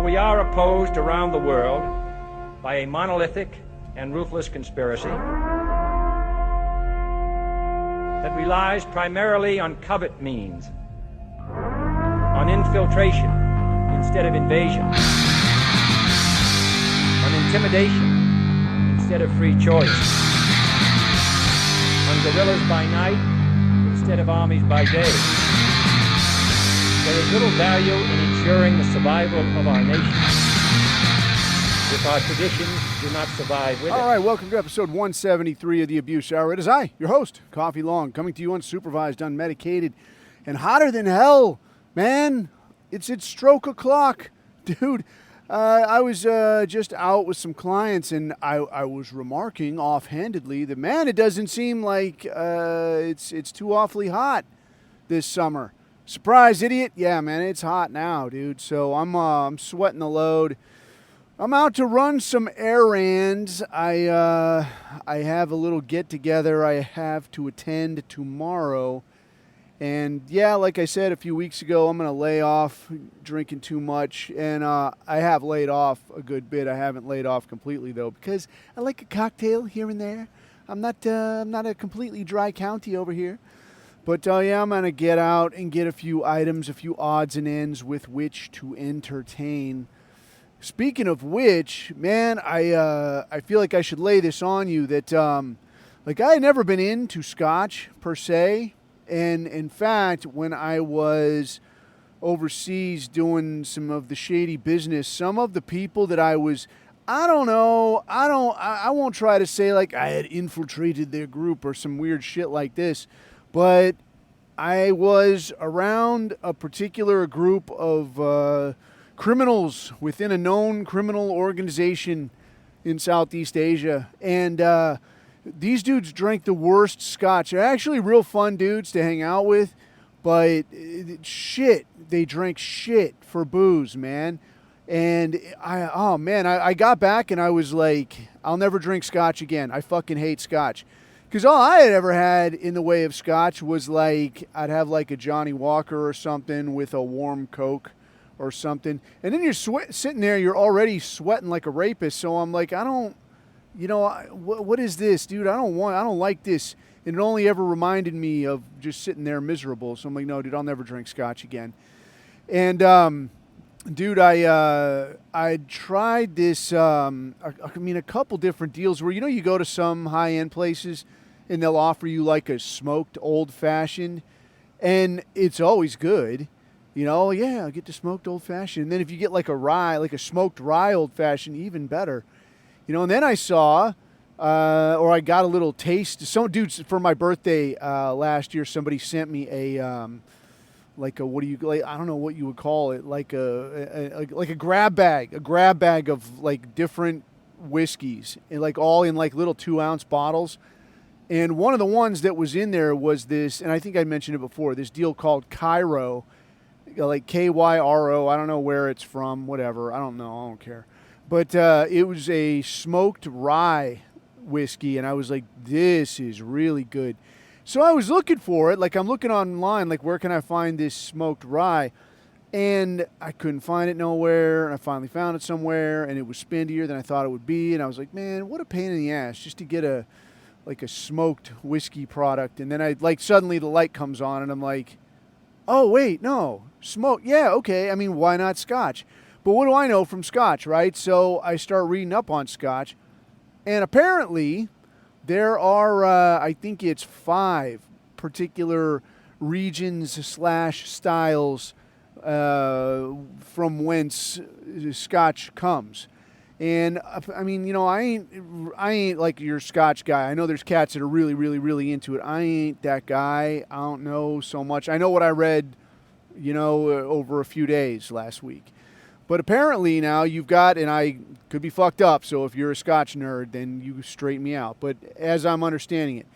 we are opposed around the world by a monolithic and ruthless conspiracy that relies primarily on covert means, on infiltration instead of invasion, on intimidation instead of free choice, on guerrillas by night instead of armies by day. There is little value in ensuring the survival of our nation if our traditions do not survive with it. All right, welcome to episode 173 of the Abuse Hour. It is I, your host, Coffee Long, coming to you unsupervised, unmedicated, and hotter than hell, man. It's stroke o'clock, dude. I was just out with some clients, and I was remarking offhandedly that, man, it doesn't seem like it's too awfully hot this summer. Surprise, idiot. Yeah, man, it's hot now, dude. So I'm sweating the load. I'm out to run some errands. I have a little get-together I have to attend tomorrow. And, yeah, like I said a few weeks ago, I'm going to lay off drinking too much. And I have laid off a good bit. I haven't laid off completely, though, because I like a cocktail here and there. I'm not a completely dry county over here. But, yeah, I'm going to get out and get a few items, a few odds and ends with which to entertain. Speaking of which, man, I feel like I should lay this on you that, like, I had never been into scotch per se. And, in fact, when I was overseas doing some of the shady business, some of the people that I won't try to say, like, I had infiltrated their group or some weird shit like this. But I was around a particular group of criminals within a known criminal organization in Southeast Asia. And these dudes drank the worst scotch. They're actually real fun dudes to hang out with. But they drank shit for booze, man. And I got back and I was like, I'll never drink scotch again. I fucking hate scotch. Because all I had ever had in the way of scotch was like, I'd have like a Johnny Walker or something with a warm Coke or something. And then you're sitting there, you're already sweating like a rapist. So I'm like, what is this, dude? I don't like this. And it only ever reminded me of just sitting there miserable. So I'm like, no, dude, I'll never drink scotch again. And, dude, I tried this, a couple different deals where, you go to some high-end places and they'll offer you like a smoked old-fashioned, and it's always good. I'll get the smoked old-fashioned. And then if you get like a smoked rye old-fashioned, even better. And then I saw, or I got a little taste. Some dudes, for my birthday last year, somebody sent me I don't know what you would call it, like a grab bag of like different whiskeys, and like all in like little 2-ounce bottles. And one of the ones that was in there was this, and I think I mentioned it before, this deal called Cairo, like Kyro. I don't know where it's from, whatever. I don't know. I don't care. But it was a smoked rye whiskey, and I was like, this is really good. So I was looking for it, like I'm looking online, like where can I find this smoked rye? And I couldn't find it nowhere, and I finally found it somewhere, and it was spendier than I thought it would be, and I was like, man, what a pain in the ass just to get a smoked whiskey product. And then suddenly the light comes on, and I'm like, oh, wait, no, smoke, yeah, okay, I mean, why not scotch? But what do I know from scotch, right? So I start reading up on scotch, and apparently there are, I think it's 5 particular regions/styles from whence scotch comes. And I mean, I ain't like your scotch guy. I know there's cats that are really, really, really into it. I ain't that guy. I don't know so much. I know what I read, over a few days last week. But apparently now you've got, and I could be fucked up, so if you're a scotch nerd, then you straighten me out. But as I'm understanding it,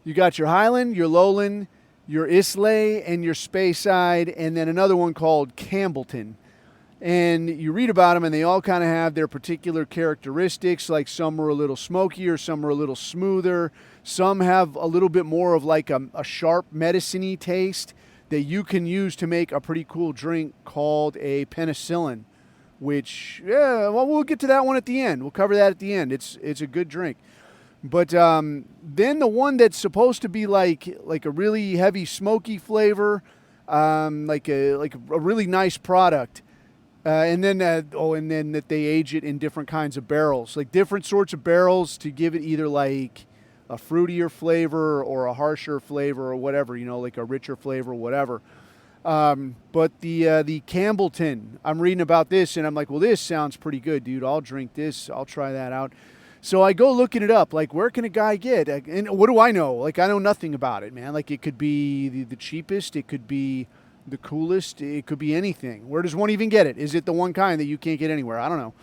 you got your Highland, your Lowland, your Islay, and your Speyside, and then another one called Campbellton. And you read about them, and they all kind of have their particular characteristics, like some are a little smokier, some are a little smoother, some have a little bit more of like a sharp medicine-y taste that you can use to make a pretty cool drink called a penicillin, which, yeah, well, we'll get to that one at the end. We'll cover that at the end. It's a good drink. But then the one that's supposed to be like a really heavy smoky flavor, like a really nice product. And then that they age it in different kinds of barrels, like different sorts of barrels to give it either like a fruitier flavor or a harsher flavor or whatever, like a richer flavor or whatever. But the Campbellton, I'm reading about this and I'm like, well, this sounds pretty good, dude. I'll drink this. I'll try that out. So I go looking it up, like, where can a guy get? And what do I know? Like, I know nothing about it, man. Like, it could be the cheapest. It could be the coolest. It could be anything. Where does one even get it? Is it the one kind that you can't get anywhere? I don't know.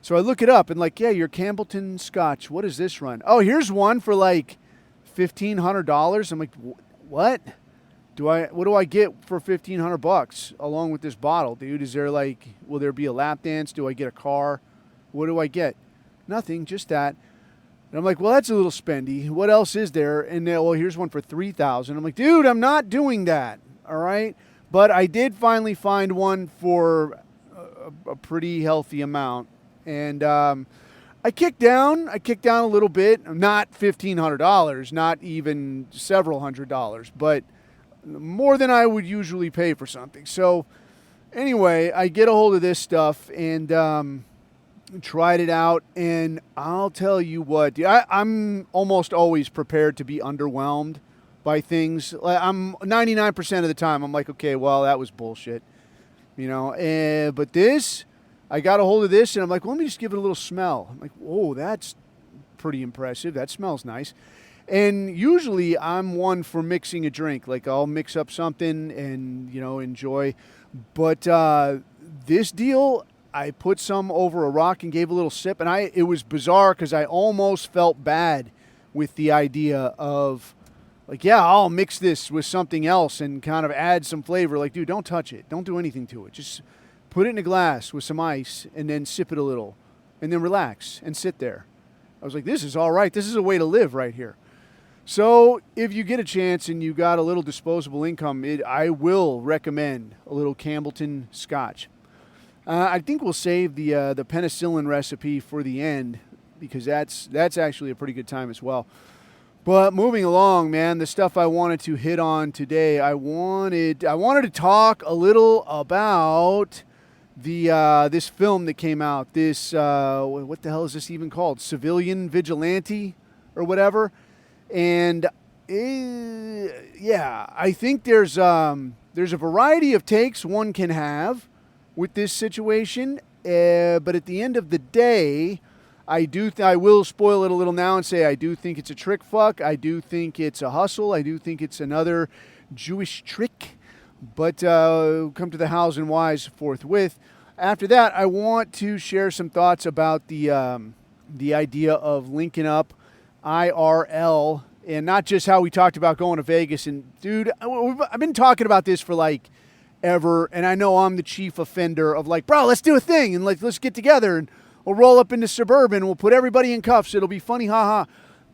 So I look it up and like, yeah, your Campbellton Scotch. What does this run? Oh, here's one for like $1,500. I'm like, what? What do I get for $1,500 along with this bottle, dude? Is there like, will there be a lap dance? Do I get a car? What do I get? Nothing, just that. And I'm like, well, that's a little spendy. What else is there? And well, here's one for $3,000. I'm like, dude, I'm not doing that. All right. But I did finally find one for a pretty healthy amount. And I kicked down a little bit. Not $1,500, not even several $100s, but more than I would usually pay for something. So anyway, I get a hold of this stuff and tried it out, and I'll tell you what, I'm almost always prepared to be underwhelmed by things. I'm 99% of the time, I'm like, okay, well, that was bullshit, but this, I got a hold of this, and I'm like, well, let me just give it a little smell. I'm like, whoa, that's pretty impressive. That smells nice. And usually I'm one for mixing a drink. Like, I'll mix up something and, enjoy. But this deal, I put some over a rock and gave a little sip, and it was bizarre because I almost felt bad with the idea of, like, yeah, I'll mix this with something else and kind of add some flavor. Like, dude, don't touch it. Don't do anything to it. Just put it in a glass with some ice and then sip it a little and then relax and sit there. I was like, this is all right. This is a way to live right here. So if you get a chance and you got a little disposable income, I will recommend a little Campbellton Scotch. I think we'll save the penicillin recipe for the end because that's actually a pretty good time as well. But moving along, man, the stuff I wanted to hit on today, I wanted to talk a little about this film that came out. This what the hell is this even called? Civilian Vigilante or whatever. And yeah, I think there's a variety of takes one can have with this situation, but at the end of the day, I will spoil it a little now and say I do think it's a trick fuck. I do think it's a hustle. I do think it's another Jewish trick. But come to the hows and whys forthwith. After that, I want to share some thoughts about the idea of linking up IRL, and not just how we talked about going to Vegas. And dude, I've been talking about this for like ever, and I know I'm the chief offender of like, bro, let's do a thing and like let's get together and we'll roll up into Suburban, we'll put everybody in cuffs, it'll be funny, haha.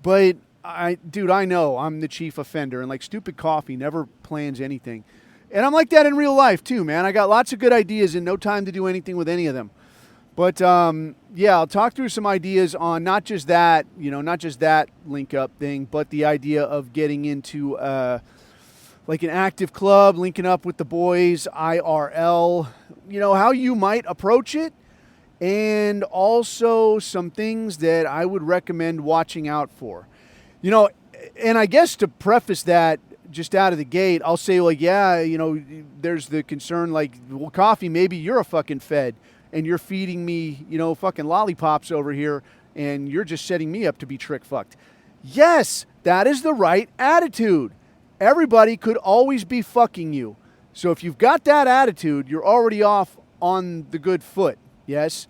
But I know I'm the chief offender, and like Stupid Coffee never plans anything. And I'm like that in real life too, man. I got lots of good ideas and no time to do anything with any of them. But yeah, I'll talk through some ideas on not just that link up thing, but the idea of getting into like an active club, linking up with the boys, IRL, how you might approach it, and also some things that I would recommend watching out for. And I guess to preface that just out of the gate, I'll say, like, yeah, there's the concern, like, well, Coffee, maybe you're a fucking fed and you're feeding me, fucking lollipops over here, and you're just setting me up to be trick fucked. Yes, that is the right attitude. Everybody could always be fucking you. So if you've got that attitude, you're already off on the good foot. Yes.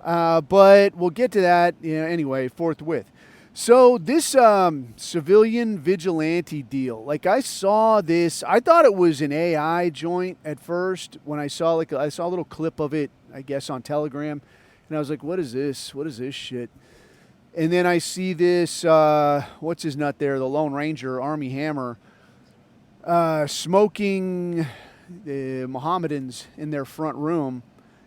But we'll get to that anyway, forthwith. So this civilian vigilante deal, like I saw this, I thought it was an AI joint at first when I saw a little clip of it, I guess on Telegram, and I was like, what is this? What is this shit? And then I see this, what's his nut there, the Lone Ranger, Army Hammer, smoking the Mohammedans in their front room.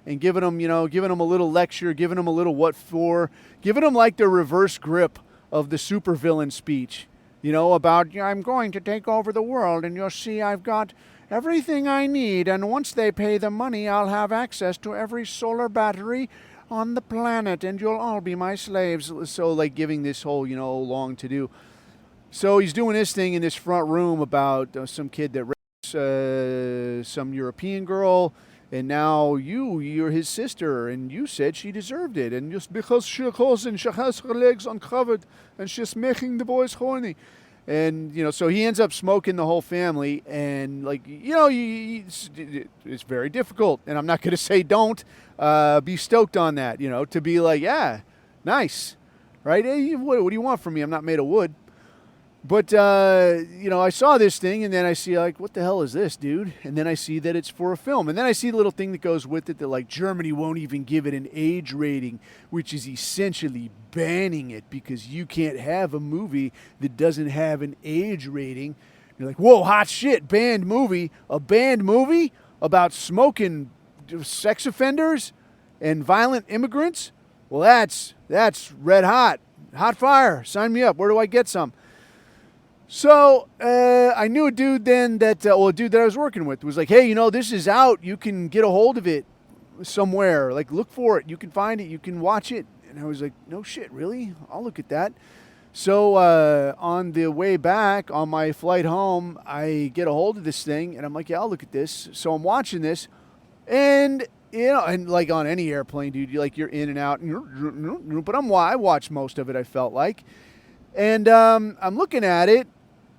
and giving them, giving them a little lecture, giving them a little what for, giving them like the reverse grip of the supervillain speech, about I'm going to take over the world, and you'll see I've got everything I need, and once they pay the money, I'll have access to every solar battery on the planet, and you'll all be my slaves. So like giving this whole, long to do. So he's doing this thing in this front room about some kid that rapes some European girl, and now you're his sister, and you said she deserved it, and just because she has her legs uncovered, and she's making the boys horny. And, so he ends up smoking the whole family, and, it's very difficult. And I'm not going to say don't be stoked on that, to be like, yeah, nice, right? Hey, what do you want from me? I'm not made of wood. But, I saw this thing, and then I see, like, what the hell is this, dude? And then I see that it's for a film. And then I see the little thing that goes with it that, like, Germany won't even give it an age rating, which is essentially banning it because you can't have a movie that doesn't have an age rating. You're like, whoa, hot shit, banned movie. A banned movie about smoking sex offenders and violent immigrants? Well, that's red hot. Hot fire. Sign me up. Where do I get some? So I knew a dude then a dude that I was working with was like, hey, this is out. You can get a hold of it somewhere. Like, look for it. You can find it. You can watch it. And I was like, no shit, really? I'll look at that. So on the way back, on my flight home, I get a hold of this thing, and I'm like, yeah, I'll look at this. So I'm watching this, and, and like on any airplane, dude, you're in and out. But I watched most of it, I felt like. And I'm looking at it,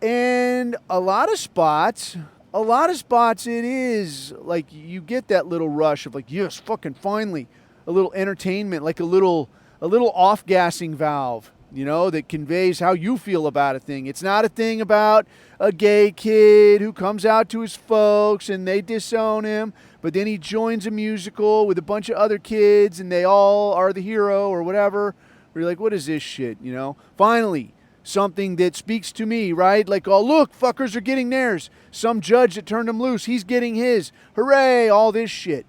and a lot of spots it is like you get that little rush of like, yes, fucking finally, a little entertainment, like a little off-gassing valve, that conveys how you feel about a thing. It's not a thing about a gay kid who comes out to his folks and they disown him, but then he joins a musical with a bunch of other kids and they all are the hero or whatever. You're like, what is this shit, Finally, something that speaks to me, right? Like, oh, look, fuckers are getting theirs. Some judge that turned them loose, he's getting his. Hooray, all this shit.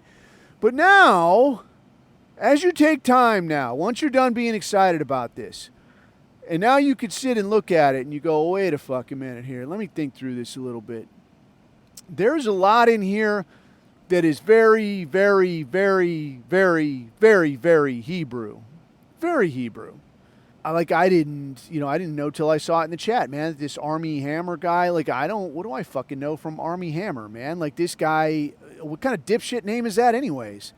But now, as you take time now, once you're done being excited about this, and now you could sit and look at it and you go, oh, wait a fucking minute here. Let me think through this a little bit. There's a lot in here that is very, very, very, very, very, very Hebrew. Very Hebrew. I didn't know till I saw it in the chat, man. This Army Hammer guy, what do I fucking know from Army Hammer, man? Like, this guy, what kind of dipshit name is that anyways?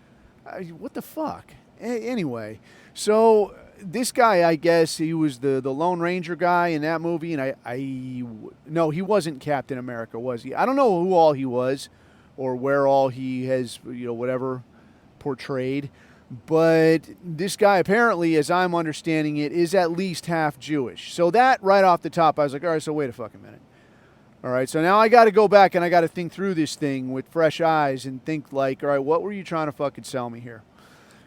What the fuck? Anyway, so this guy, I guess he was the Lone Ranger guy in that movie, and no, he wasn't Captain America, was he? I don't know who all he was or where all he has, whatever, portrayed. But this guy apparently, as I'm understanding it, is at least half Jewish. So that right off the top, I was like, all right, so wait a fucking minute. All right, so now I got to go back and I got to think through this thing with fresh eyes and think like, all right, what were you trying to fucking sell me here?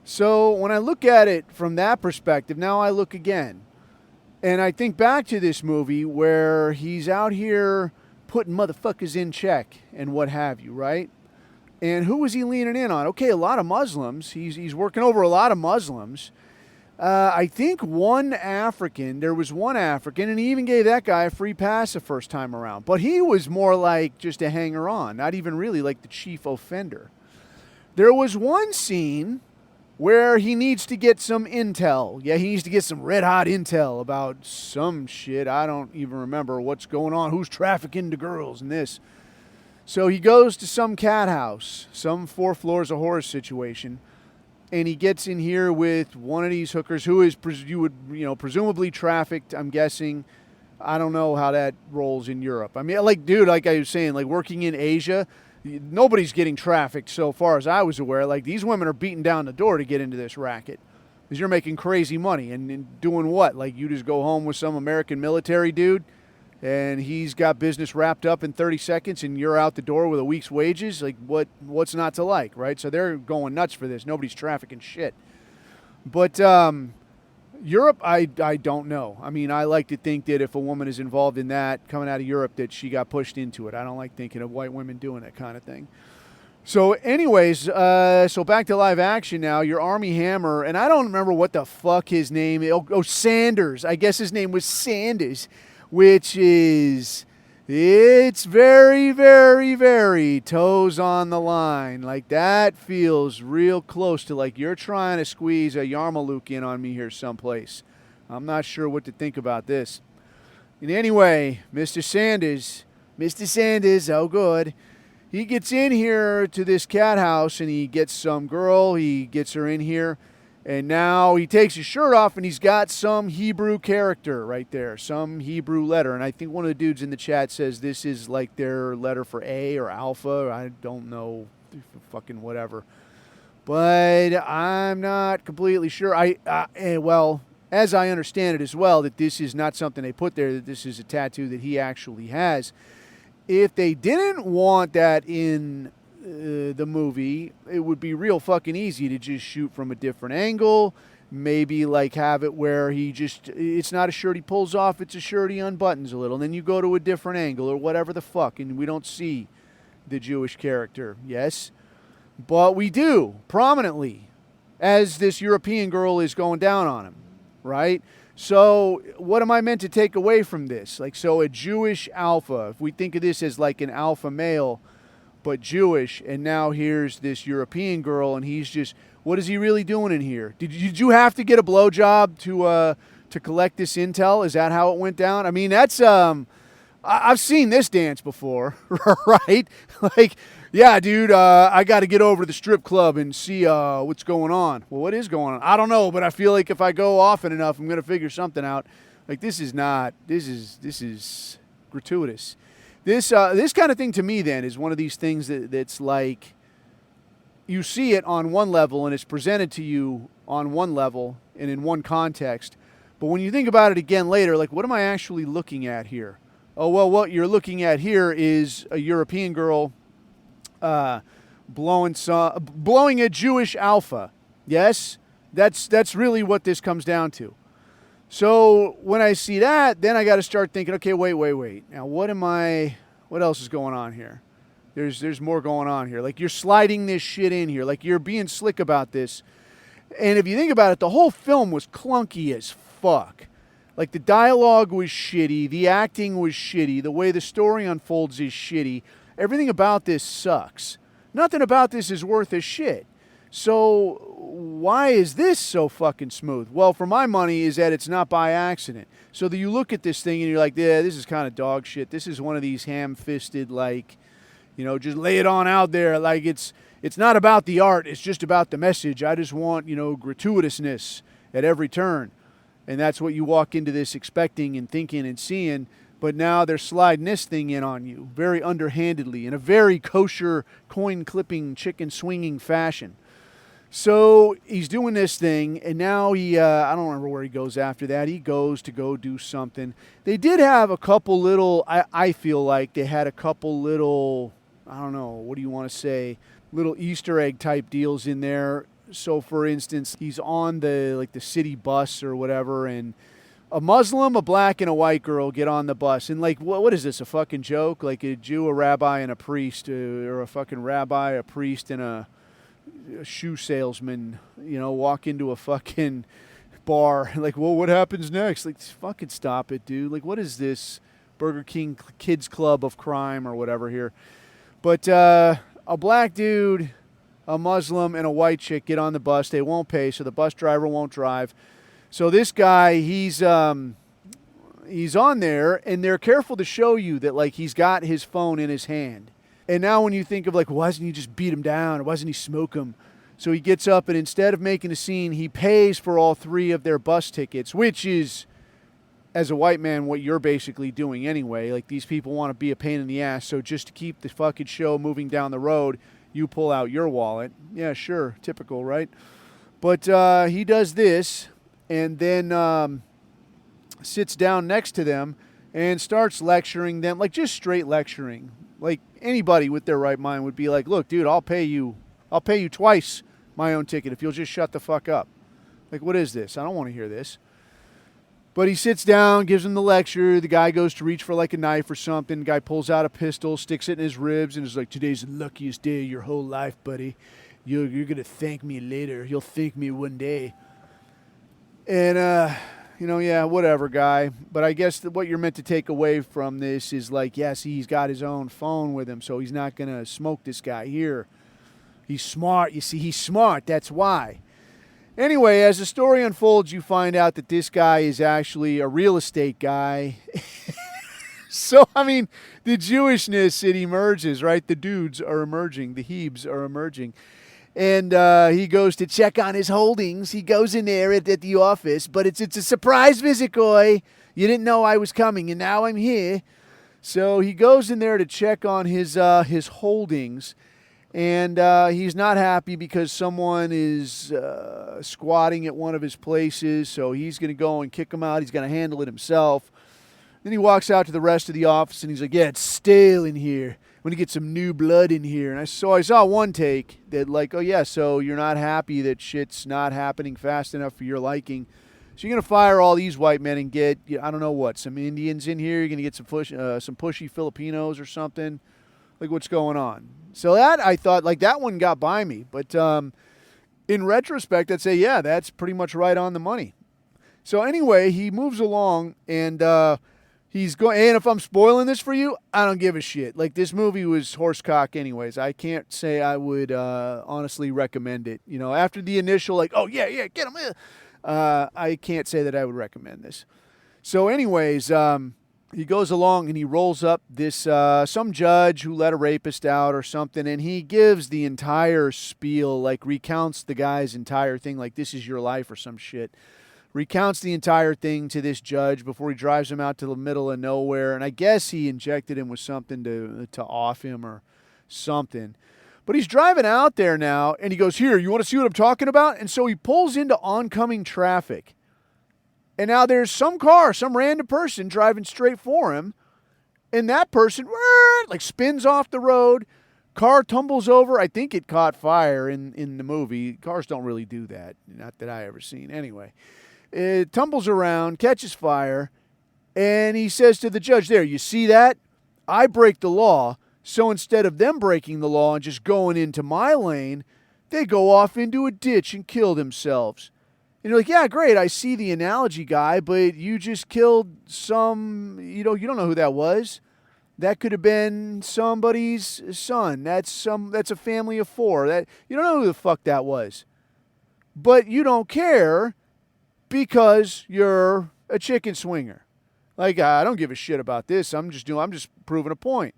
So when I look at it from that perspective, now I look again. And I think back to this movie where he's out here putting motherfuckers in check and what have you, right? And who was he leaning in on? Okay, a lot of Muslims. He's working over a lot of Muslims. I think one African. There was one African, and he even gave that guy a free pass the first time around. But he was more like just a hanger-on, not even really like the chief offender. There was one scene where he needs to get some intel. Yeah, he needs to get some red-hot intel about some shit. I don't even remember what's going on, who's trafficking to girls and this. So he goes to some cat house, some 4 floors of horror situation, and he gets in here with one of these hookers who is, presumably trafficked, I'm guessing. I don't know how that rolls in Europe. I mean, like I was saying, working in Asia, nobody's getting trafficked so far as I was aware. Like, these women are beating down the door to get into this racket because you're making crazy money and doing what? Like, you just go home with some American military dude and he's got business wrapped up in 30 seconds and you're out the door with a week's wages. Like, what's not to like, right? So they're going nuts for this. Nobody's trafficking shit. But Europe, I don't know. I mean, I like to think that if a woman is involved in that, coming out of Europe, that she got pushed into it. I don't like thinking of white women doing that kind of thing. So, anyways, so back to live action now. Your Army Hammer, and I don't remember what the fuck his name is. Oh, Sanders. I guess his name was Sanders, which is, it's very, very, very toes on the line. Like, that feels real close to like you're trying to squeeze a Yarmulke in on me here someplace. I'm not sure what to think about this. And anyway, Mr. Sanders, oh good. He gets in here to this cat house and he gets some girl. He gets her in here. And now he takes his shirt off and he's got some Hebrew character right there, some Hebrew letter. And I think one of the dudes in the chat says this is like their letter for A or Alpha. I don't know, fucking whatever. But I'm not completely sure. Well, as I understand it as well, that this is not something they put there, that this is a tattoo that he actually has. If they didn't want that in the movie, it would be real fucking easy to just shoot from a different angle. Maybe like have it where it's not a shirt he pulls off, it's a shirt he unbuttons a little. And then you go to a different angle or whatever the fuck, and we don't see the Jewish character. Yes, but we do prominently as this European girl is going down on him, right? So what am I meant to take away from this? Like, so a Jewish alpha, if we think of this as like an alpha male, but Jewish, and now here's this European girl, and he's just, what is he really doing in here? Did you have to get a blowjob to collect this intel? Is that how it went down? I mean, that's, I've seen this dance before, right? Like, yeah, dude, I got to get over to the strip club and see what's going on. Well, what is going on? I don't know, but I feel like if I go often enough, I'm going to figure something out. Like, this is gratuitous. This kind of thing to me, then, is one of these things that's like, you see it on one level and it's presented to you on one level and in one context. But when you think about it again later, like, what am I actually looking at here? Oh, well, what you're looking at here is a European girl blowing a Jewish alpha. Yes, that's really what this comes down to. So when I see that, then I got to start thinking, okay, wait. Now what else is going on here? There's more going on here. Like, you're sliding this shit in here. Like, you're being slick about this. And if you think about it, the whole film was clunky as fuck. Like, the dialogue was shitty, the acting was shitty, the way the story unfolds is shitty. Everything about this sucks. Nothing about this is worth a shit. So why is this so fucking smooth? Well, for my money is that it's not by accident. So that you look at this thing and you're like, yeah, this is kind of dog shit. This is one of these ham-fisted, like, you know, just lay it on out there. Like, it's not about the art. It's just about the message. I just want, you know, gratuitousness at every turn. And that's what you walk into this expecting and thinking and seeing. But now they're sliding this thing in on you very underhandedly in a very kosher, coin-clipping, chicken-swinging fashion. So he's doing this thing, and now I don't remember where he goes after that. He goes to go do something. They did have a couple little, I feel like they had a couple little, I don't know, what do you want to say, little Easter egg type deals in there. So, for instance, he's on the city bus or whatever, and a Muslim, a black, and a white girl get on the bus. And, like, what is this, a fucking joke? Like a Jew, a rabbi, and a priest, or a fucking rabbi, a priest, and a shoe salesman, you know, walk into a fucking bar. Like, well, what happens next? Like, fucking stop it, dude. Like, what is this? Burger King Kids Club of Crime or whatever here. But a black dude, a Muslim, and a white chick get on the bus. They won't pay, so the bus driver won't drive. So this guy, he's on there, and they're careful to show you that, like, he's got his phone in his hand. And now when you think of, like, why doesn't he just beat him down, or why doesn't he smoke him? So he gets up, and instead of making a scene, he pays for all three of their bus tickets, which is, as a white man, what you're basically doing anyway. Like, these people want to be a pain in the ass, so just to keep the fucking show moving down the road, you pull out your wallet. Yeah, sure, typical, right? But he does this, and then sits down next to them and starts lecturing them, like, just straight lecturing. Like, anybody with their right mind would be like, look, dude, I'll pay you twice my own ticket if you'll just shut the fuck up. Like, what is this? I don't want to hear this. But he sits down, gives him the lecture. The guy goes to reach for like a knife or something. The guy pulls out a pistol, sticks it in his ribs, and is like, today's the luckiest day of your whole life, buddy. You're going to thank me later. You'll thank me one day. And, yeah, whatever, guy. But I guess what you're meant to take away from this is like, yes, he's got his own phone with him, so he's not going to smoke this guy here. He's smart. You see, he's smart. That's why. Anyway, as the story unfolds, you find out that this guy is actually a real estate guy. So, I mean, the Jewishness, it emerges, right? The dudes are emerging. The Hebes are emerging. And he goes to check on his holdings. He goes in there at the office, but it's a surprise visit, Goy. You didn't know I was coming, and now I'm here. So he goes in there to check on his holdings. And he's not happy because someone is squatting at one of his places, so he's going to go and kick him out. He's going to handle it himself. Then he walks out to the rest of the office, and he's like, yeah, it's stale in here. I'm going to get some new blood in here. And I saw one take that like, oh, yeah, so you're not happy that shit's not happening fast enough for your liking. So you're going to fire all these white men and get, I don't know what, some Indians in here. You're going to get some pushy Filipinos or something. Like, what's going on? So that, I thought, like, that one got by me. But in retrospect, I'd say, yeah, that's pretty much right on the money. So anyway, he moves along, and he's going, and if I'm spoiling this for you, I don't give a shit. Like, this movie was horsecock anyways. I can't say I would honestly recommend it. You know, after the initial, like, oh, yeah, get him. I can't say that I would recommend this. So anyways, he goes along and he rolls up this some judge who let a rapist out or something, and he gives the entire spiel, like recounts the guy's entire thing, like this is your life or some shit. Recounts the entire thing to this judge before he drives him out to the middle of nowhere, and I guess he injected him with something to off him or something. But he's driving out there now, and he goes, here, you want to see what I'm talking about? And so he pulls into oncoming traffic. And now there's some car, some random person driving straight for him, and that person like spins off the road. Car tumbles over. I think it caught fire in the movie. Cars don't really do that, not that I ever seen. Anyway, it tumbles around, catches fire, and he says to the judge, there, you see that? I break the law, so instead of them breaking the law and just going into my lane, they go off into a ditch and kill themselves. And you're like, yeah, great, I see the analogy, guy, but you just killed some, you don't know who that was. That could have been somebody's son. That's a family of four. That you don't know who the fuck that was. But you don't care because you're a chicken swinger. Like, I don't give a shit about this. I'm just proving a point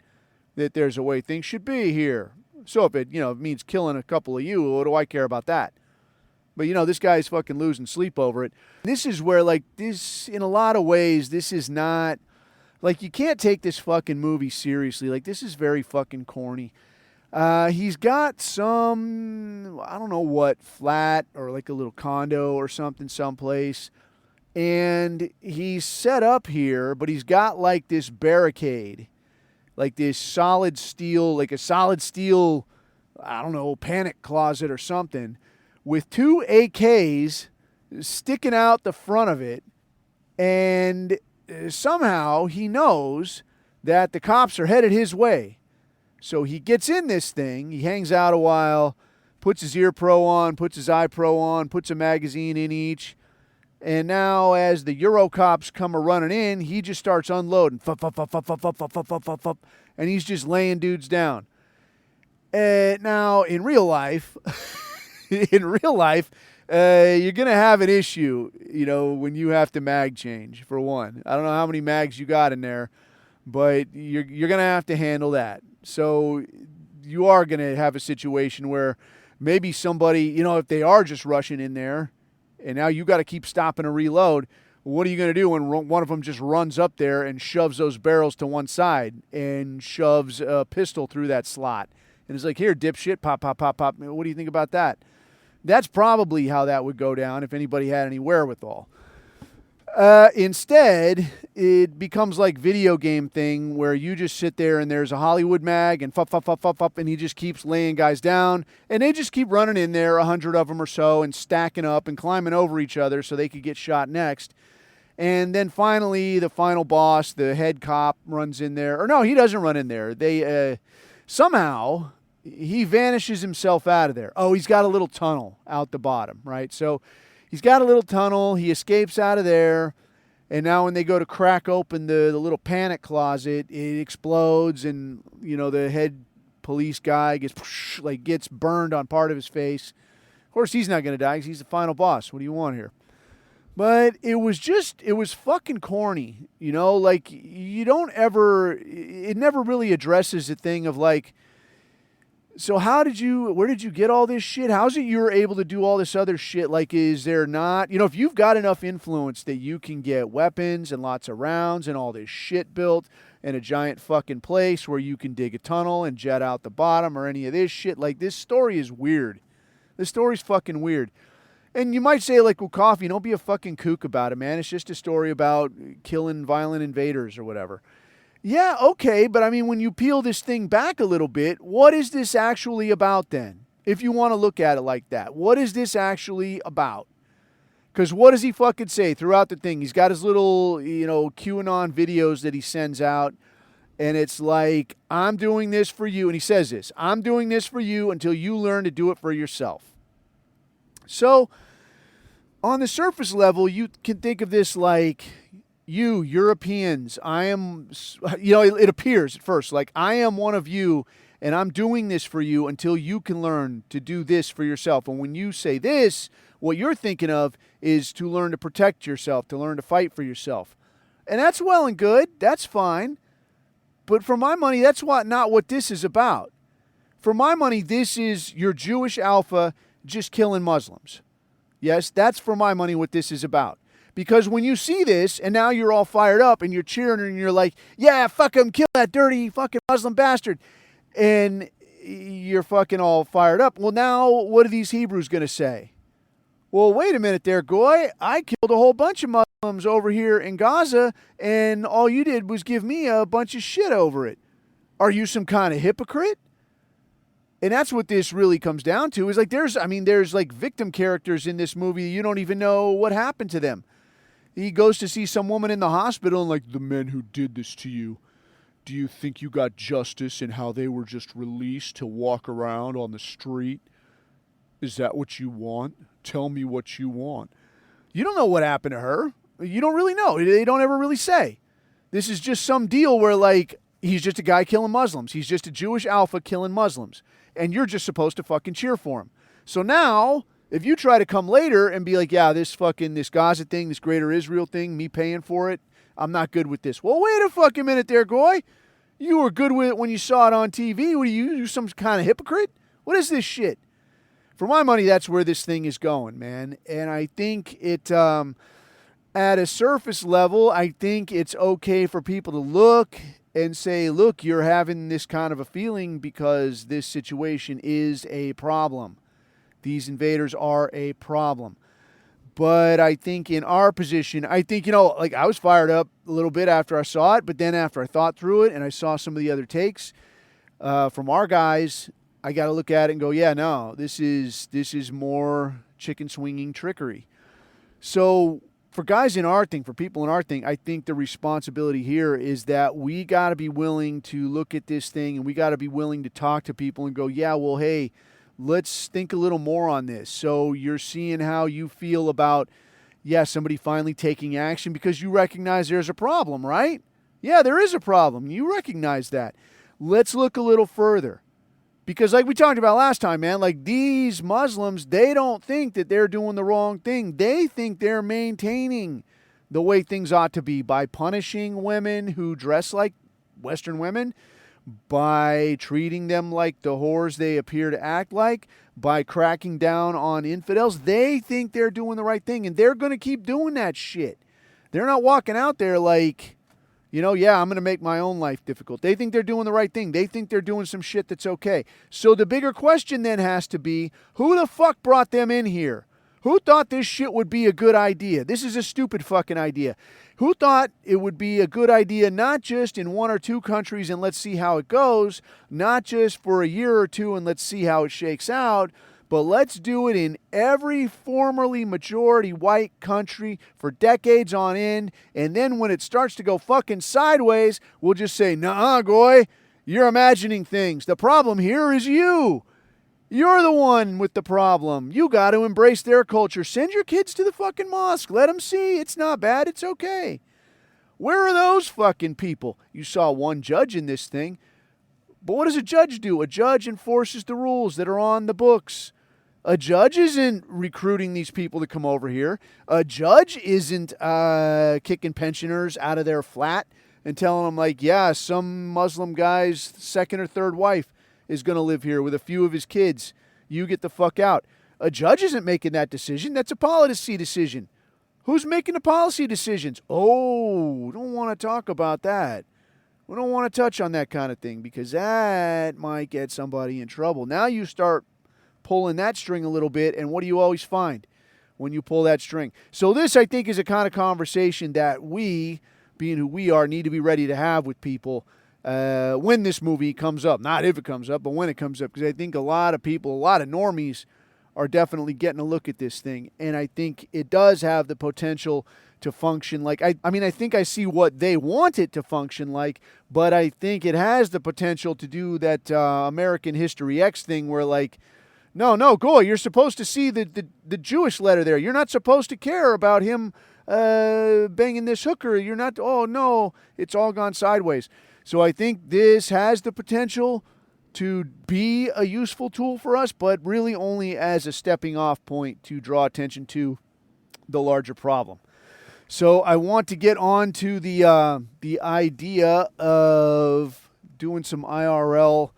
that there's a way things should be here. So if it means killing a couple of you, what do I care about that? But, this guy's fucking losing sleep over it. This is where, like, this, in a lot of ways, this is not, like, you can't take this fucking movie seriously. Like, this is very fucking corny. He's got some, I don't know what, flat or like a little condo or something someplace. And he's set up here, but he's got, like, this barricade. Like this solid steel, I don't know, panic closet or something, with two AKs sticking out the front of it, and somehow he knows that the cops are headed his way. So he gets in this thing, he hangs out a while, puts his ear pro on, puts his eye pro on, puts a magazine in each, and now as the Euro cops come a-running in, he just starts unloading, and he's just laying dudes down. Now, in real life... you're going to have an issue, when you have to mag change, for one. I don't know how many mags you got in there, but you're going to have to handle that. So you are going to have a situation where maybe somebody, if they are just rushing in there, and now you got to keep stopping to reload, what are you going to do when one of them just runs up there and shoves those barrels to one side and shoves a pistol through that slot? And it's like, here, dipshit, pop, pop, pop, pop. What do you think about that? That's probably how that would go down if anybody had any wherewithal. Instead, it becomes like video game thing where you just sit there and there's a Hollywood mag and and he just keeps laying guys down. And they just keep running in there, 100 of them or so, and stacking up and climbing over each other so they could get shot next. And then finally, the final boss, the head cop, runs in there. Or no, he doesn't run in there. They somehow he vanishes himself out of there. Oh, he's got a little tunnel out the bottom, right? So he's got a little tunnel. He escapes out of there. And now when they go to crack open the little panic closet, it explodes, and the head police guy gets burned on part of his face. Of course, he's not going to die because he's the final boss. What do you want here? But it was fucking corny, like it never really addresses the thing of like, so where did you get all this shit? How's it you're able to do all this other shit? Like, is there not, if you've got enough influence that you can get weapons and lots of rounds and all this shit built and a giant fucking place where you can dig a tunnel and jet out the bottom or any of this shit, like this story is weird. This story's fucking weird. And you might say, like, well, Coffee, don't be a fucking kook about it, man. It's just a story about killing violent invaders or whatever. Yeah, okay, but I mean, when you peel this thing back a little bit, what is this actually about then? If you want to look at it like that. What is this actually about? Because what does he fucking say throughout the thing? He's got his little, QAnon videos that he sends out. And it's like, I'm doing this for you. And he says this, I'm doing this for you until you learn to do it for yourself. So, on the surface level, you can think of this like, you, Europeans, it appears at first, like, I am one of you, and I'm doing this for you until you can learn to do this for yourself. And when you say this, what you're thinking of is to learn to protect yourself, to learn to fight for yourself. And that's well and good. That's fine. But for my money, that's not what this is about. For my money, this is your Jewish alpha just killing Muslims. Yes, that's for my money what this is about. Because when you see this, and now you're all fired up, and you're cheering, and you're like, yeah, fuck him, kill that dirty fucking Muslim bastard. And you're fucking all fired up. Well, now, what are these Hebrews going to say? Well, wait a minute there, Goy. I killed a whole bunch of Muslims over here in Gaza, and all you did was give me a bunch of shit over it. Are you some kind of hypocrite? And that's what this really comes down to, is like there's like victim characters in this movie. You don't even know what happened to them. He goes to see some woman in the hospital and like, the men who did this to you, do you think you got justice in how they were just released to walk around on the street? Is that what you want? Tell me what you want. You don't know what happened to her. You don't really know. They don't ever really say. This is just some deal where like, he's just a guy killing Muslims. He's just a Jewish alpha killing Muslims. And you're just supposed to fucking cheer for him. So now, if you try to come later and be like, yeah, this Gaza thing, this Greater Israel thing, me paying for it, I'm not good with this. Well, wait a fucking minute there, Goy. You were good with it when you saw it on TV. What are you some kind of hypocrite? What is this shit? For my money, that's where this thing is going, man. And I think it, at a surface level, I think it's okay for people to look and say, look, you're having this kind of a feeling because this situation is a problem. These invaders are a problem. But I think in our position, I think, like I was fired up a little bit after I saw it, but then after I thought through it and I saw some of the other takes from our guys, I got to look at it and go, yeah, no, this is more chicken swinging trickery. So for guys in our thing, for people in our thing, I think the responsibility here is that we got to be willing to look at this thing and we got to be willing to talk to people and go, yeah, well, hey, let's think a little more on this. So you're seeing how you feel about, somebody finally taking action because you recognize there's a problem, right? Yeah, there is a problem. You recognize that. Let's look a little further. Because like we talked about last time, man, like these Muslims, they don't think that they're doing the wrong thing. They think they're maintaining the way things ought to be by punishing women who dress like Western women, by treating them like the whores they appear to act like, by cracking down on infidels. They think they're doing the right thing, and they're going to keep doing that shit. They're not walking out there like, I'm going to make my own life difficult. They think they're doing the right thing. They think they're doing some shit that's okay. So the bigger question then has to be, who the fuck brought them in here? Who thought this shit would be a good idea? This is a stupid fucking idea. Who thought it would be a good idea not just in one or two countries and let's see how it goes, not just for a year or two and let's see how it shakes out, but let's do it in every formerly majority white country for decades on end. And then when it starts to go fucking sideways, we'll just say, "Nuh-uh, goy, you're imagining things. The problem here is you. You're the one with the problem. You got to embrace their culture. Send your kids to the fucking mosque. Let them see. It's not bad. It's okay." Where are those fucking people? You saw one judge in this thing. But what does a judge do? A judge enforces the rules that are on the books. A judge isn't recruiting these people to come over here. A judge isn't kicking pensioners out of their flat and telling them, like, yeah, some Muslim guy's second or third wife is going to live here with a few of his kids. You get the fuck out. A judge isn't making that decision. That's a policy decision. Who's making the policy decisions? Oh, don't want to talk about that. We don't want to touch on that kind of thing because that might get somebody in trouble. Now you start pulling that string a little bit, and what do you always find when you pull that string? So this, I think, is a kind of conversation that we, being who we are, need to be ready to have with people when this movie comes up. Not if it comes up, but when it comes up, because I think a lot of people, a lot of normies are definitely getting a look at this thing, and I think it does have the potential to function like, I mean, I think I see what they want it to function like, but I think it has the potential to do that American History X thing where, like, no, go, you're supposed to see the Jewish letter there. You're not supposed to care about him banging this hooker. You're not, oh, no, it's all gone sideways. So I think this has the potential to be a useful tool for us, but really only as a stepping off point to draw attention to the larger problem. So I want to get on to the idea of doing some IRL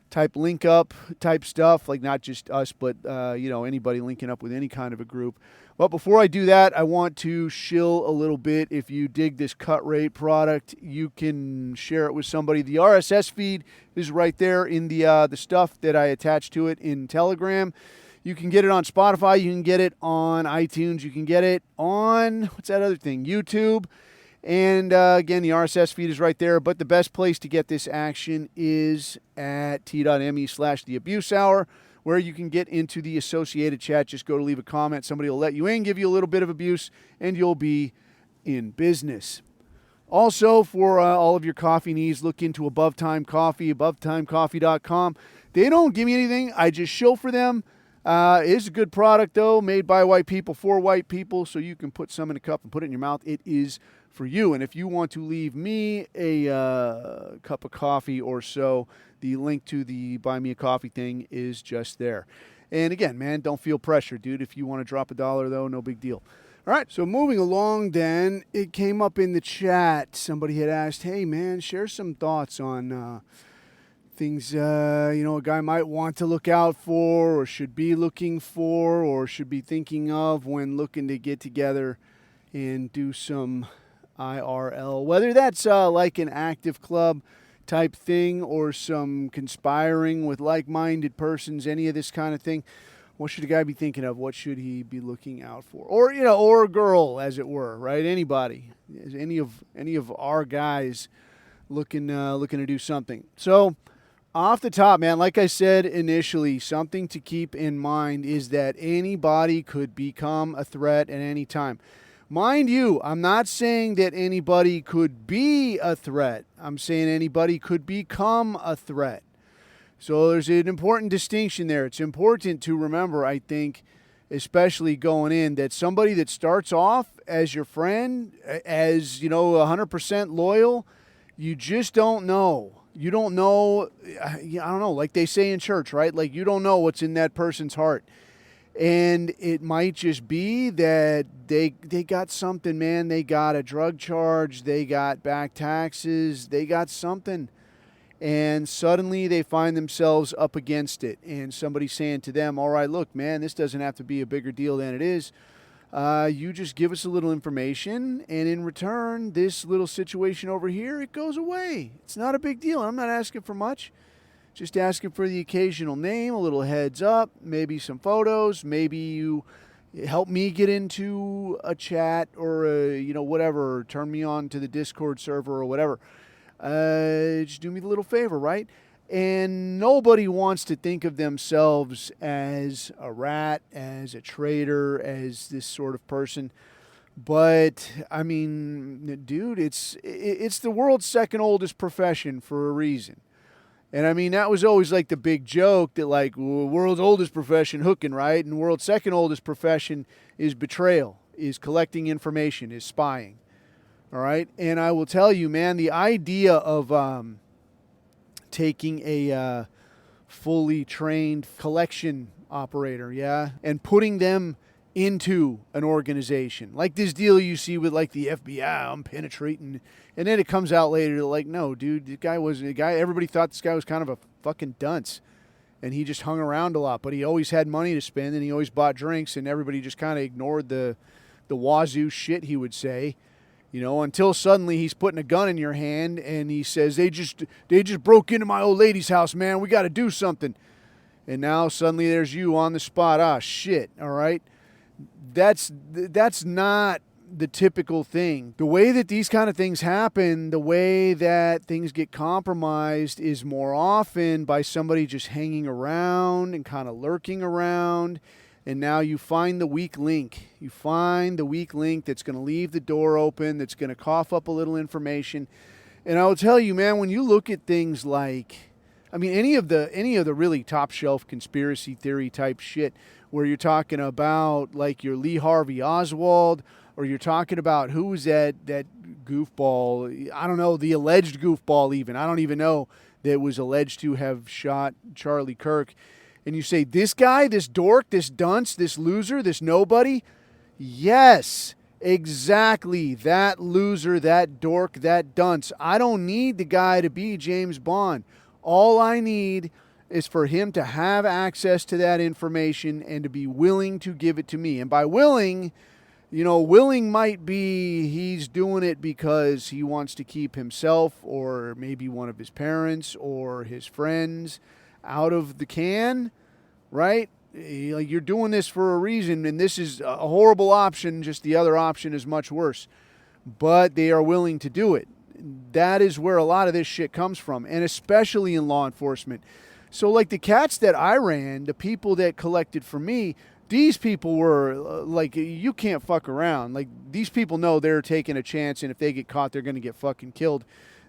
type link up type stuff, like not just us, but anybody linking up with any kind of a group. But before I do that, I want to shill a little bit. If you dig this cut rate product, you can share it with somebody. The RSS feed is right there in the stuff that I attached to it in Telegram. You can get it on Spotify. You can get it on iTunes. You can get it on, what's that other thing? YouTube. And again, the RSS feed is right there. But the best place to get this action is at t.me/The Abuse Hour, where you can get into the associated chat. Just go to leave a comment. Somebody will let you in, give you a little bit of abuse, and you'll be in business. Also, for all of your coffee needs, look into Above Time Coffee, AboveTimeCoffee.com. They don't give me anything. I just shill for them. It is a good product, though, made by white people for white people, so you can put some in a cup and put it in your mouth. It is for you. And if you want to leave me a cup of coffee or so, the link to the Buy Me a Coffee thing is just there. And again, man, don't feel pressure, dude. If you want to drop $1, though, no big deal. All right, so moving along then, it came up in the chat. Somebody had asked, hey, man, share some thoughts on things, a guy might want to look out for or should be looking for or should be thinking of when looking to get together and do some IRL. Whether that's like an active club type thing or some conspiring with like-minded persons, any of this kind of thing. What should a guy be thinking of? What should he be looking out for? Or, or a girl, as it were, right? Anybody. Any of our guys looking to do something. So, off the top, man, like I said initially, something to keep in mind is that anybody could become a threat at any time. Mind you, I'm not saying that anybody could be a threat. I'm saying anybody could become a threat. So there's an important distinction there. It's important to remember, I think, especially going in, that somebody that starts off as your friend, as, 100% loyal, you just don't know. You don't know, I don't know, like they say in church, right? Like you don't know what's in that person's heart. And it might just be that they got something, man. They got a drug charge. They got back taxes. They got something. And suddenly they find themselves up against it. And somebody's saying to them, all right, look, man, this doesn't have to be a bigger deal than it is. You just give us a little information, and in return, this little situation over here, it goes away. It's not a big deal. I'm not asking for much. Just asking for the occasional name, a little heads up, maybe some photos. Maybe you help me get into a chat or, whatever, or turn me on to the Discord server or whatever. Just do me the little favor, right? And nobody wants to think of themselves as a rat, as a traitor, as this sort of person. But I mean, dude, it's the world's second oldest profession for a reason. And I mean, that was always like the big joke that like world's oldest profession, hooking, right? And world's second oldest profession is betrayal, is collecting information, is spying. All right. And I will tell you, man, the idea of taking a fully trained collection operator, yeah, and putting them into an organization. Like this deal you see with like the FBI, I'm penetrating. And then it comes out later like, no, dude, the guy wasn't a guy. Everybody thought this guy was kind of a fucking dunce. And he just hung around a lot. But he always had money to spend and he always bought drinks. And everybody just kind of ignored the wazoo shit he would say. You know, until suddenly he's putting a gun in your hand and he says, they just broke into my old lady's house, man. We got to do something. And now suddenly there's you on the spot. Ah, shit. All right. That's not the typical thing. The way that these kind of things happen, the way that things get compromised is more often by somebody just hanging around and kind of lurking around. And now you find the weak link. You find the weak link that's going to leave the door open, that's going to cough up a little information. And I will tell you, man, when you look at things like, I mean, any of the really top shelf conspiracy theory type shit, where you're talking about like your Lee Harvey Oswald, or you're talking about who was that goofball, I don't know, the alleged goofball even. I don't even know that was alleged to have shot Charlie Kirk. And you say, this guy, this dork, this dunce, this loser, this nobody? Yes, exactly. That loser, that dork, that dunce. I don't need the guy to be James Bond. All I need is for him to have access to that information and to be willing to give it to me. And by willing, you know, willing might be he's doing it because he wants to keep himself or maybe one of his parents or his friends out of the can, right? Like, you're doing this for a reason, and this is a horrible option. Just the other option is much worse. But they are willing to do it. That is where a lot of this shit comes from, and especially in law enforcement. So like the cats that I ran, the people that collected for me, these people were like, you can't fuck around. Like, these people know they're taking a chance, and if they get caught, they're going to get fucking killed.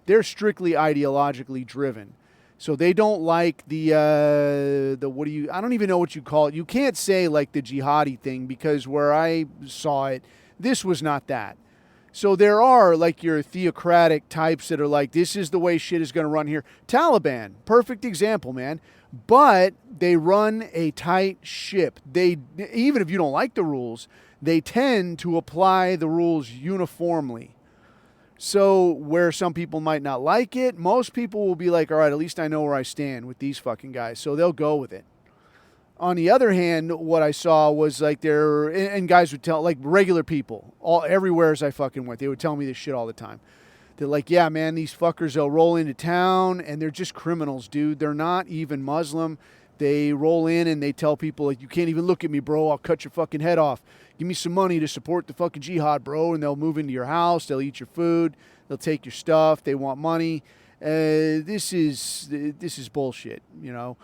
They're strictly ideologically driven. So they don't like the I don't even know what you call it. You can't say like the jihadi thing, because where I saw it, this was not that. So there are like your theocratic types that are like, this is the way shit is going to run here. Taliban, perfect example, man. But they run a tight ship. They, even if you don't like the rules, they tend to apply the rules uniformly. So where some people might not like it, most people will be like, all right, at least I know where I stand with these fucking guys. So they'll go with it. On the other hand, what I saw was like and guys would tell, like regular people, everywhere as I fucking went, they would tell me this shit all the time. They're like, yeah, man, these fuckers, they'll roll into town and they're just criminals, dude. They're not even Muslim. They roll in and they tell people, like, you can't even look at me, bro. I'll cut your fucking head off. Give me some money to support the fucking jihad, bro. And they'll move into your house. They'll eat your food. They'll take your stuff. They want money. This is bullshit, you know.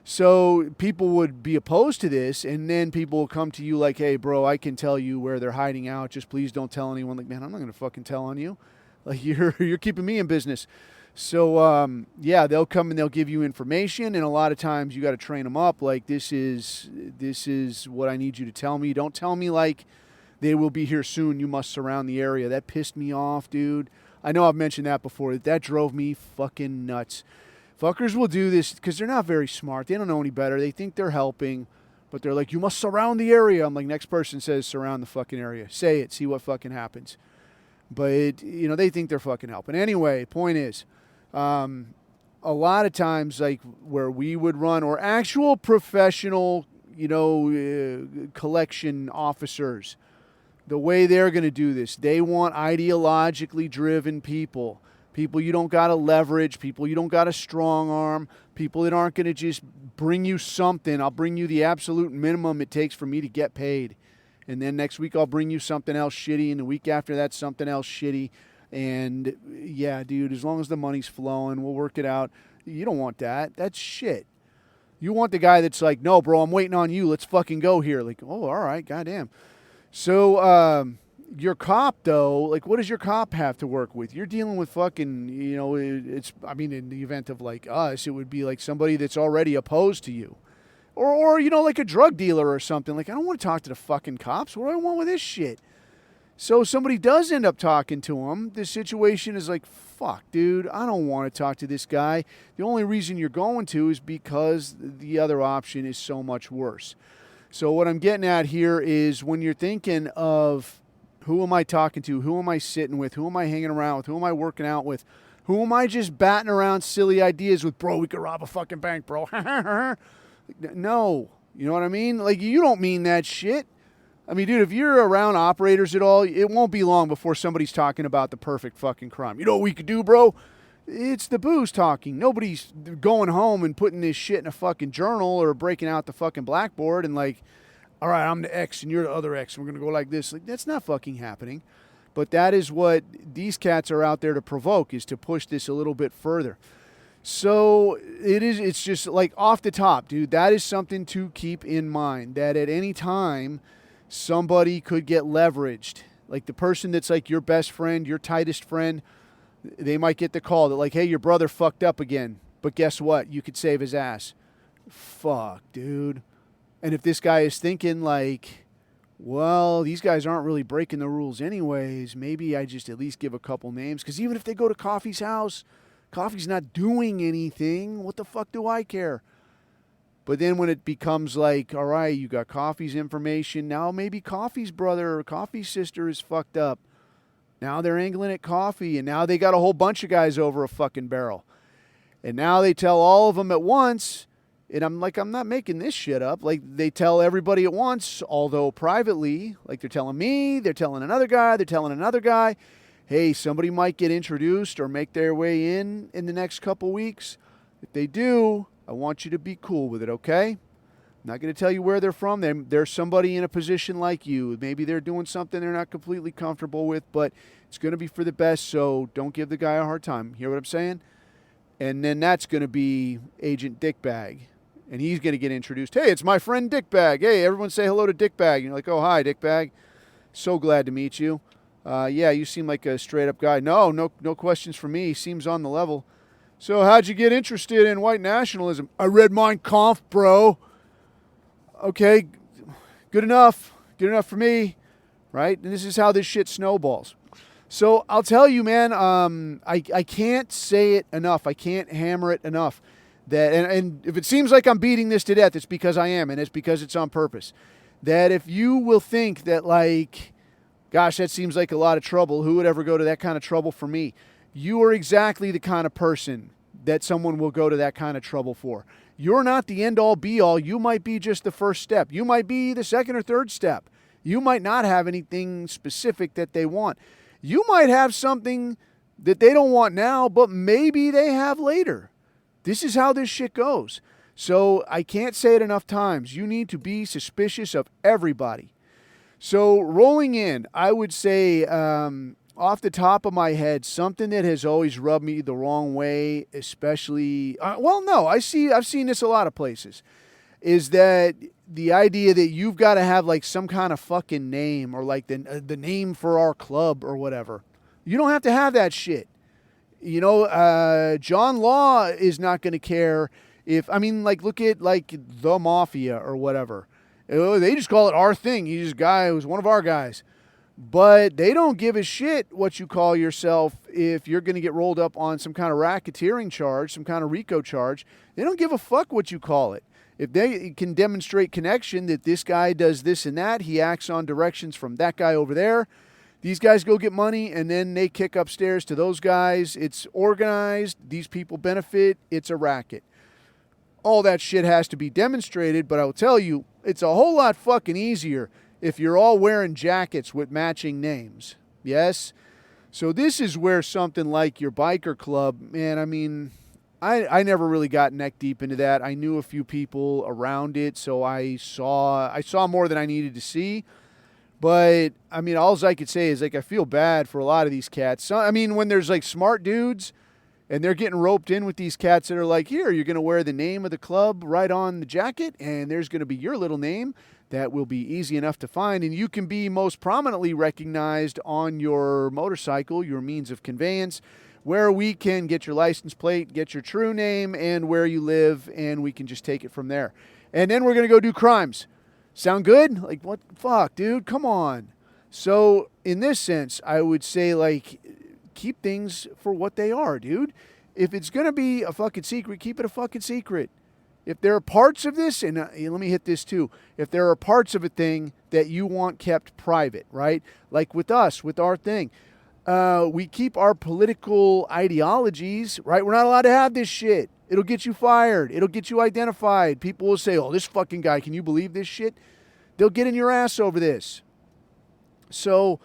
So people would be opposed to this, and then people will come to you like, hey, bro, I can tell you where they're hiding out. Just please don't tell anyone. Like, man, I'm not going to fucking tell on you. Like, you're keeping me in business. So, yeah, they'll come and they'll give you information, and a lot of times you got to train them up. Like, this is what I need you to tell me. Don't tell me, like, they will be here soon. You must surround the area. That pissed me off, dude. I know I've mentioned that before. That drove me fucking nuts. Fuckers will do this because they're not very smart. They don't know any better. They think they're helping, but they're like, you must surround the area. I'm like, next person says surround the fucking area. Say it. See what fucking happens. But, you know, they think they're fucking helping. Anyway, point is, a lot of times, like where we would run, or actual professional, you know, collection officers, the way they're going to do this, they want ideologically driven people. People you don't got to leverage, people you don't got to strong arm, people that aren't going to just bring you something. I'll bring you the absolute minimum it takes for me to get paid. And then next week I'll bring you something else shitty, and the week after that something else shitty. And yeah, dude, as long as the money's flowing, we'll work it out. You don't want that. That's shit. You want the guy that's like, no, bro, I'm waiting on you. Let's fucking go here. Like, oh, all right, goddamn. So, your cop, though, like, what does your cop have to work with? You're dealing with fucking, I mean, in the event of, like, us, it would be, like, somebody that's already opposed to you. Or like a drug dealer or something. Like, I don't want to talk to the fucking cops. What do I want with this shit? So somebody does end up talking to him. The situation is like, fuck, dude, I don't want to talk to this guy. The only reason you're going to is because the other option is so much worse. So what I'm getting at here is when you're thinking of who am I talking to, who am I sitting with, who am I hanging around with, who am I working out with, who am I just batting around silly ideas with, bro, we could rob a fucking bank, bro. No, you know what I mean? Like, you don't mean that shit. I mean, dude, if you're around operators at all, it won't be long before somebody's talking about the perfect fucking crime. You know what we could do, bro? It's the booze talking. Nobody's going home and putting this shit in a fucking journal or breaking out the fucking blackboard and like, all right, I'm the X and you're the other X. And we're going to go like this. Like, that's not fucking happening. But that is what these cats are out there to provoke, is to push this a little bit further. So it's just like off the top, dude, that is something to keep in mind, that at any time somebody could get leveraged. Like the person that's like your best friend, your tightest friend, they might get the call that like, hey, your brother fucked up again. But guess what? You could save his ass. Fuck, dude. And if this guy is thinking like, well, these guys aren't really breaking the rules anyways, maybe I just at least give a couple names. Because even if they go to Coffee's house, Coffee's not doing anything. What the fuck do I care? But then when it becomes like, all right, you got Coffee's information. Now maybe Coffee's brother or Coffee's sister is fucked up. Now they're angling at Coffee, and now they got a whole bunch of guys over a fucking barrel. And now they tell all of them at once, and I'm like, I'm not making this shit up. Like, they tell everybody at once, although privately, like they're telling me, they're telling another guy, hey, somebody might get introduced or make their way in the next couple weeks. If they do, I want you to be cool with it, okay? I'm not going to tell you where they're from. They're somebody in a position like you. Maybe they're doing something they're not completely comfortable with, but it's going to be for the best, so don't give the guy a hard time. Hear what I'm saying? And then that's going to be Agent Dickbag. And he's going to get introduced. Hey, it's my friend Dickbag. Hey, everyone say hello to Dickbag. And you're like, oh, hi, Dickbag. So glad to meet you. Yeah, you seem like a straight-up guy. No questions for me. He seems on the level. So how'd you get interested in white nationalism? I read Mein Kampf, bro. Okay, good enough. Good enough for me, right? And this is how this shit snowballs. So I'll tell you, man, I can't say it enough. I can't hammer it enough. That and if it seems like I'm beating this to death, it's because I am, and it's because it's on purpose. That if you will think that, like, gosh, that seems like a lot of trouble, who would ever go to that kind of trouble for me? You are exactly the kind of person that someone will go to that kind of trouble for. You're not the end-all, be-all. You might be just the first step. You might be the second or third step. You might not have anything specific that they want. You might have something that they don't want now, but maybe they have later. This is how this shit goes. So I can't say it enough times. You need to be suspicious of everybody. So rolling in, I would say off the top of my head, something that has always rubbed me the wrong way, especially, I've seen this a lot of places, is that the idea that you've got to have like some kind of fucking name or like the name for our club or whatever. You don't have to have that shit. You know, John Law is not going to care if, look at like the Mafia or whatever. They just call it our thing. He's just a guy who's one of our guys. But they don't give a shit what you call yourself if you're going to get rolled up on some kind of racketeering charge, some kind of RICO charge. They don't give a fuck what you call it. If they can demonstrate connection that this guy does this and that, he acts on directions from that guy over there, these guys go get money and then they kick upstairs to those guys. It's organized. These people benefit. It's a racket. All that shit has to be demonstrated, but I'll tell you, it's a whole lot fucking easier if you're all wearing jackets with matching names. Yes? So this is where something like your biker club, man, I never really got neck deep into that. I knew a few people around it, so I saw more than I needed to see. But, all I could say is, like, I feel bad for a lot of these cats. So, when there's, like, smart dudes And they're getting roped in with these cats that are like, here, you're going to wear the name of the club right on the jacket, and there's going to be your little name that will be easy enough to find. And you can be most prominently recognized on your motorcycle, your means of conveyance, where we can get your license plate, get your true name, and where you live, and we can just take it from there. And then we're going to go do crimes. Sound good? Like, what the fuck, dude? Come on. So, in this sense, I would say, like, keep things for what they are, dude. If it's going to be a fucking secret, keep it a fucking secret. If there are parts of this, and let me hit this too, if there are parts of a thing that you want kept private, right? Like with us, with our thing, we keep our political ideologies, right? We're not allowed to have this shit. It'll get you fired. It'll get you identified. People will say, oh, this fucking guy, can you believe this shit? They'll get in your ass over this. So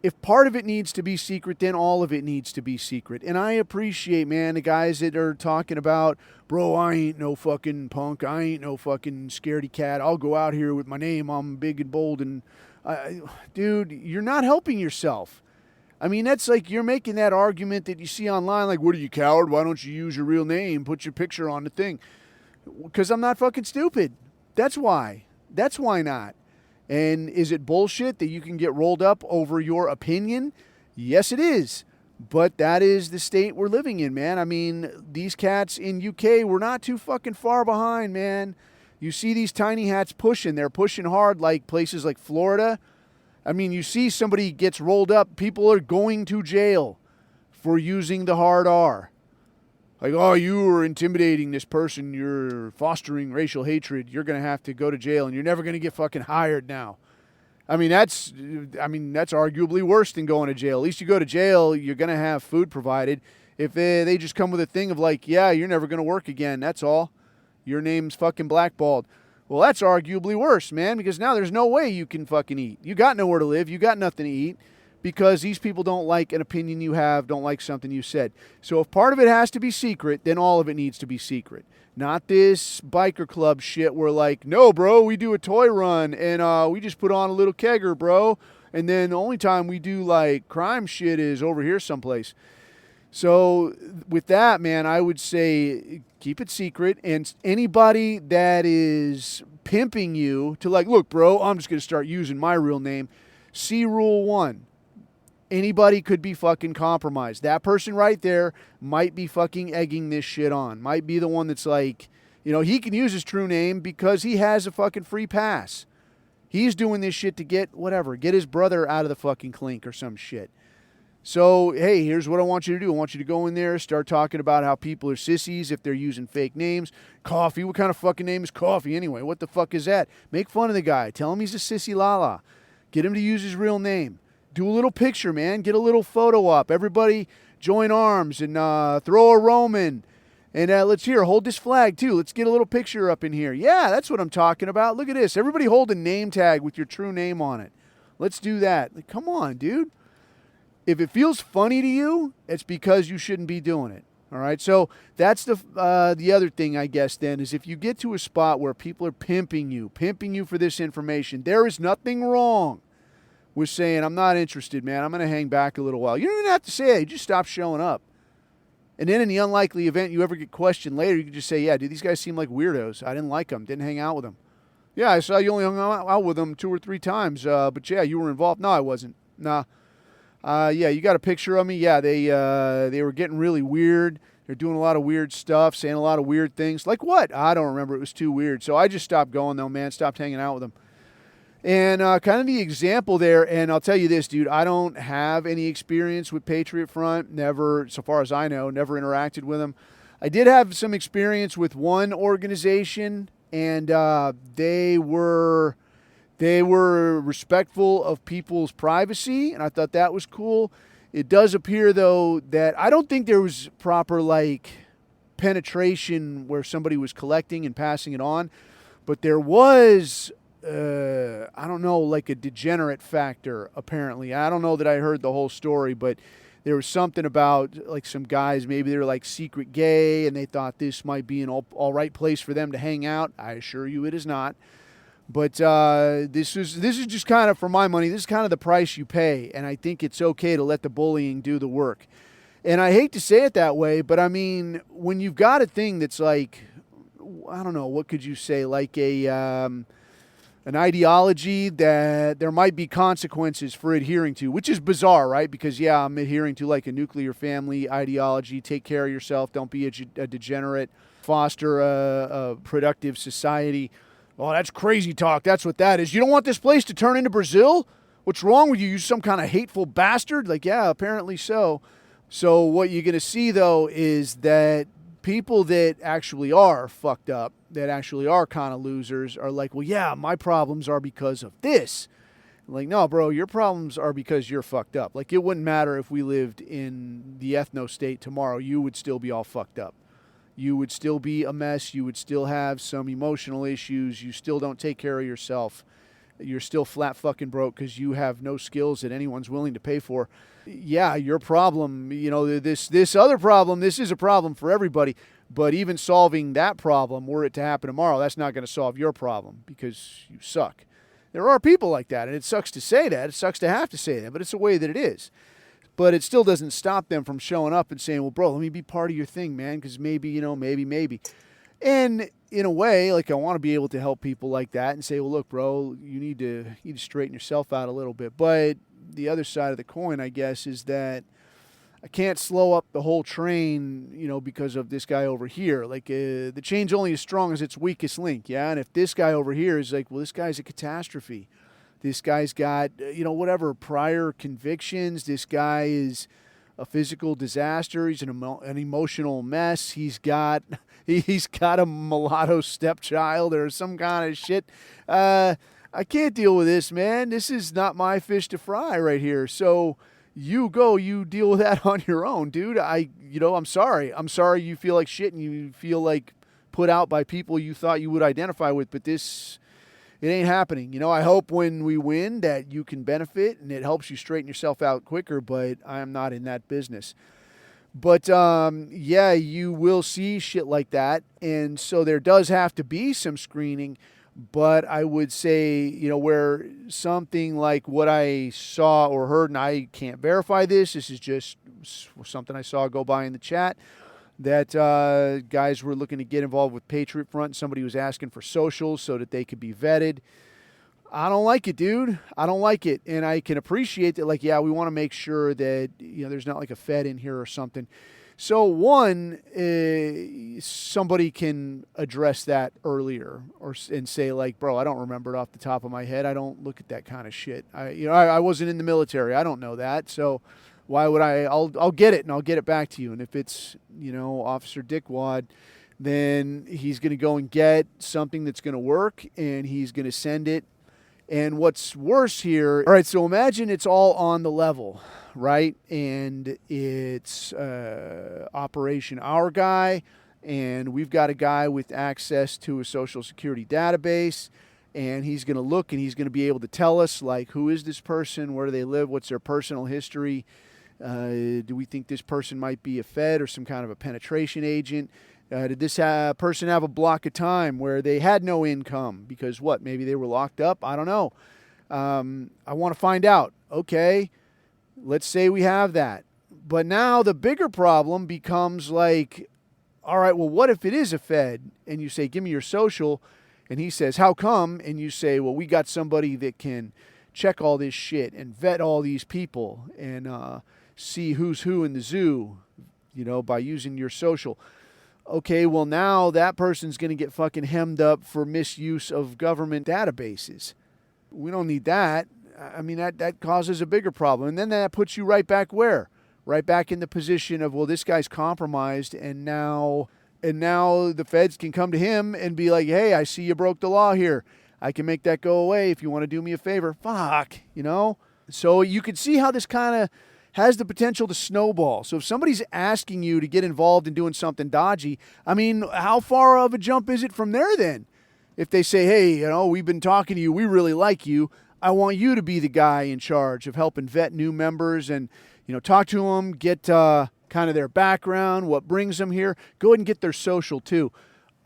if part of it needs to be secret, then all of it needs to be secret. And I appreciate, man, the guys that are talking about, bro, I ain't no fucking punk. I ain't no fucking scaredy cat. I'll go out here with my name. I'm big and bold. And dude, you're not helping yourself. I mean, that's like you're making that argument that you see online, like, what are you, coward? Why don't you use your real name? Put your picture on the thing. Because I'm not fucking stupid. That's why. That's why not. And is it bullshit that you can get rolled up over your opinion? Yes, it is. But that is the state we're living in, man. I mean, these cats in UK were not too fucking far behind, man. You see these tiny hats pushing. They're pushing hard like places like Florida. I mean, you see somebody gets rolled up. People are going to jail for using the hard R. Like, oh, you were intimidating this person. You're fostering racial hatred. You're going to have to go to jail, and you're never going to get fucking hired now. I mean, that's arguably worse than going to jail. At least you go to jail, you're going to have food provided. If they just come with a thing of like, yeah, you're never going to work again. That's all. Your name's fucking blackballed. Well, that's arguably worse, man, because now there's no way you can fucking eat. You got nowhere to live. You got nothing to eat. Because these people don't like an opinion you have, don't like something you said. So if part of it has to be secret, then all of it needs to be secret. Not this biker club shit where like, no, bro, we do a toy run and we just put on a little kegger, bro. And then the only time we do like crime shit is over here someplace. So with that, man, I would say keep it secret. And anybody that is pimping you to like, look, bro, I'm just going to start using my real name. See Rule 1. Anybody could be fucking compromised. That person right there might be fucking egging this shit on. Might be the one that's like, you know, he can use his true name because he has a fucking free pass. He's doing this shit to get his brother out of the fucking clink or some shit. So, hey, here's what I want you to do. I want you to go in there, start talking about how people are sissies if they're using fake names. Coffee, what kind of fucking name is Coffee anyway? What the fuck is that? Make fun of the guy. Tell him he's a sissy lala. Get him to use his real name. Do a little picture, man. Get a little photo up. Everybody join arms and throw a Roman. And let's hold this flag too. Let's get a little picture up in here. Yeah, that's what I'm talking about. Look at this. Everybody hold a name tag with your true name on it. Let's do that. Like, come on, dude. If it feels funny to you, it's because you shouldn't be doing it. All right. So that's the other thing, I guess, then, is if you get to a spot where people are pimping you for this information, there is nothing wrong with saying, I'm not interested, man. I'm going to hang back a little while. You don't even have to say it. You just stop showing up. And then in the unlikely event you ever get questioned later, you can just say, yeah, dude, these guys seem like weirdos. I didn't like them. Didn't hang out with them. Yeah, I saw you only hung out with them 2 or 3 times. But yeah, you were involved. No, I wasn't. Nah. Yeah, you got a picture of me. Yeah, they were getting really weird. They're doing a lot of weird stuff, saying a lot of weird things. Like what? I don't remember. It was too weird. So I just stopped going, though, man. Stopped hanging out with them. And kind of the example there, and I'll tell you this, dude, I don't have any experience with Patriot Front. Never, so far as I know, never interacted with them. I did have some experience with one organization, and they were respectful of people's privacy, and I thought that was cool. It does appear, though, that I don't think there was proper, like, penetration where somebody was collecting and passing it on, but there was I don't know, like a degenerate factor, apparently. I don't know that I heard the whole story, but there was something about, like, some guys, maybe they were, like, secret gay, and they thought this might be an all right place for them to hang out. I assure you it is not. But this is just kind of, for my money, this is kind of the price you pay, and I think it's okay to let the bullying do the work. And I hate to say it that way, but I mean, when you've got a thing that's like, I don't know, what could you say, like an ideology that there might be consequences for adhering to, which is bizarre, right? Because, yeah, I'm adhering to like a nuclear family ideology. Take care of yourself. Don't be a degenerate. Foster a productive society. Oh, that's crazy talk. That's what that is. You don't want this place to turn into Brazil? What's wrong with you? You some kind of hateful bastard? Like, yeah, apparently so. So what you're going to see, though, is that people that actually are fucked up, that actually are kind of losers, are like, well, yeah, my problems are because of this. Like, no, bro, your problems are because you're fucked up. Like, it wouldn't matter if we lived in the ethno-state tomorrow. You would still be all fucked up. You would still be a mess. You would still have some emotional issues. You still don't take care of yourself. You're still flat fucking broke because you have no skills that anyone's willing to pay for. Yeah, your problem, this other problem, this is a problem for everybody. But even solving that problem, were it to happen tomorrow, that's not going to solve your problem because you suck. There are people like that, and it sucks to say that. It sucks to have to say that, but it's the way that it is. But it still doesn't stop them from showing up and saying, well, bro, let me be part of your thing, man, because maybe. And in a way, like, I want to be able to help people like that and say, well, look, bro, you need to straighten yourself out a little bit. But the other side of the coin, I guess, is that I can't slow up the whole train, because of this guy over here. Like, the chain's only as strong as its weakest link, yeah? And if this guy over here is like, well, this guy's a catastrophe. This guy's got, whatever, prior convictions. This guy is a physical disaster. He's an emotional mess. He's got a mulatto stepchild or some kind of shit. I can't deal with this, man. This is not my fish to fry right here. So you deal with that on your own, dude. I'm sorry. I'm sorry you feel like shit and you feel like put out by people you thought you would identify with, but it ain't happening. I hope when we win that you can benefit and it helps you straighten yourself out quicker, but I'm not in that business. But, yeah, you will see shit like that. And so there does have to be some screening. But I would say, where something like what I saw or heard, and I can't verify this is just something I saw go by in the chat, that guys were looking to get involved with Patriot Front. Somebody was asking for socials so that they could be vetted. I don't like it, dude. I don't like it. And I can appreciate that, like, yeah, we want to make sure that, there's not like a Fed in here or something. So one, somebody can address that earlier and say, like, bro, I don't remember it off the top of my head. I don't look at that kind of shit. I wasn't in the military. I don't know that. So why would I? I'll get it and I'll get it back to you. And if it's, Officer Dickwad, then he's going to go and get something that's going to work and he's going to send it. And what's worse here, all right, so imagine it's all on the level, right? And it's Operation Our Guy, and we've got a guy with access to a Social Security database, and he's going to look and he's going to be able to tell us, like, who is this person, where do they live, what's their personal history, do we think this person might be a Fed or some kind of a penetration agent? Did this person have a block of time where they had no income because what? Maybe they were locked up? I don't know. I want to find out. Okay, let's say we have that. But now the bigger problem becomes like, all right, well, what if it is a Fed? And you say, give me your social. And he says, how come? And you say, well, we got somebody that can check all this shit and vet all these people and see who's who in the zoo, by using your social. Okay, well, now that person's going to get fucking hemmed up for misuse of government databases. We don't need that. I mean, that causes a bigger problem. And then that puts you right back where? Right back in the position of, well, this guy's compromised, and now the feds can come to him and be like, hey, I see you broke the law here. I can make that go away if you want to do me a favor. Fuck, So you can see how this kind of has the potential to snowball. So if somebody's asking you to get involved in doing something dodgy, I mean, how far of a jump is it from there then? If they say, hey, we've been talking to you, we really like you, I want you to be the guy in charge of helping vet new members and, talk to them, get kind of their background, what brings them here. Go ahead and get their social too.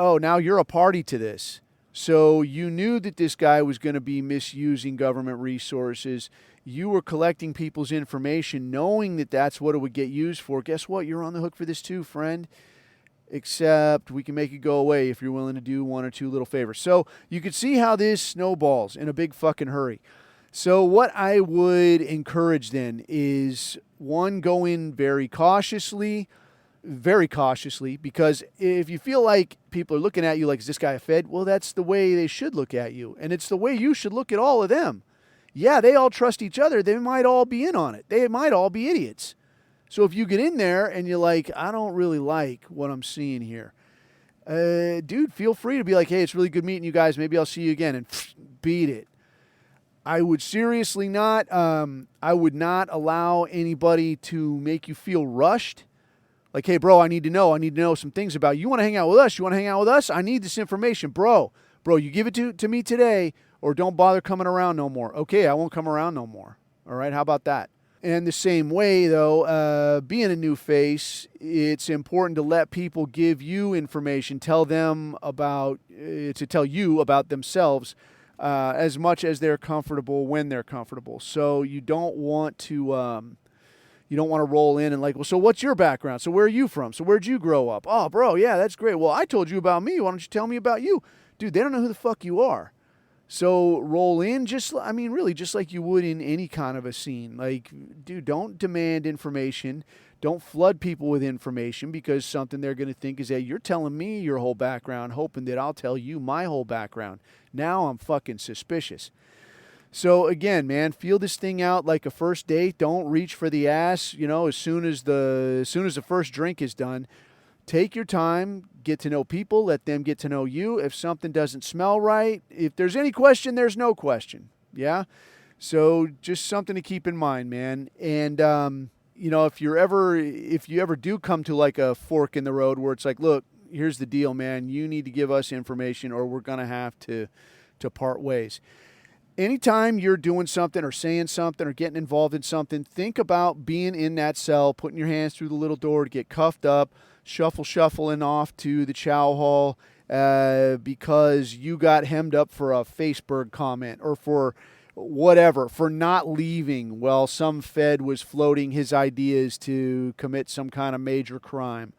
Oh, now you're a party to this. So you knew that this guy was going to be misusing government resources. You were collecting people's information knowing that that's what it would get used for. Guess what? You're on the hook for this too, friend. Except we can make it go away if you're willing to do one or two little favors. So you can see how this snowballs in a big fucking hurry. So what I would encourage then is, one, go in very cautiously, because if you feel like people are looking at you like, is this guy a Fed? Well, that's the way they should look at you. And it's the way you should look at all of them. Yeah, they all trust each other. They might all be in on it. They might all be idiots. So if you get in there and you're like, I don't really like what I'm seeing here, dude, feel free to be like, hey, it's really good meeting you guys. Maybe I'll see you again, and beat it. I would seriously not, I would not allow anybody to make you feel rushed. Like, hey, bro, I need to know some things about you. You want to hang out with us? You want to hang out with us? I need this information. Bro, you give it to me today, or don't bother coming around no more. Okay, I won't come around no more. All right, how about that? And the same way, though, being a new face, it's important to let people give you information, tell you about themselves as much as they're comfortable when they're comfortable. So you don't want to roll in and like, well, so what's your background? So where are you from? So where'd you grow up? Oh, bro, yeah, that's great. Well, I told you about me. Why don't you tell me about you? Dude, they don't know who the fuck you are. So roll in really just like you would in any kind of a scene. Like, dude, don't demand information. Don't flood people with information, because something they're going to think is that you're telling me your whole background, hoping that I'll tell you my whole background. Now I'm fucking suspicious. So again, man, feel this thing out like a first date. Don't reach for the ass, as soon as the first drink is done. Take your time, get to know people, let them get to know you. If something doesn't smell right, if there's any question, there's no question. Yeah? So just something to keep in mind, man. And, if you ever do come to like a fork in the road where it's like, look, here's the deal, man. You need to give us information or we're going to have to part ways. Anytime you're doing something or saying something or getting involved in something, think about being in that cell, putting your hands through the little door to get cuffed up, shuffling off to the chow hall because you got hemmed up for a Facebook comment or for whatever, for not leaving while some Fed was floating his ideas to commit some kind of major crime.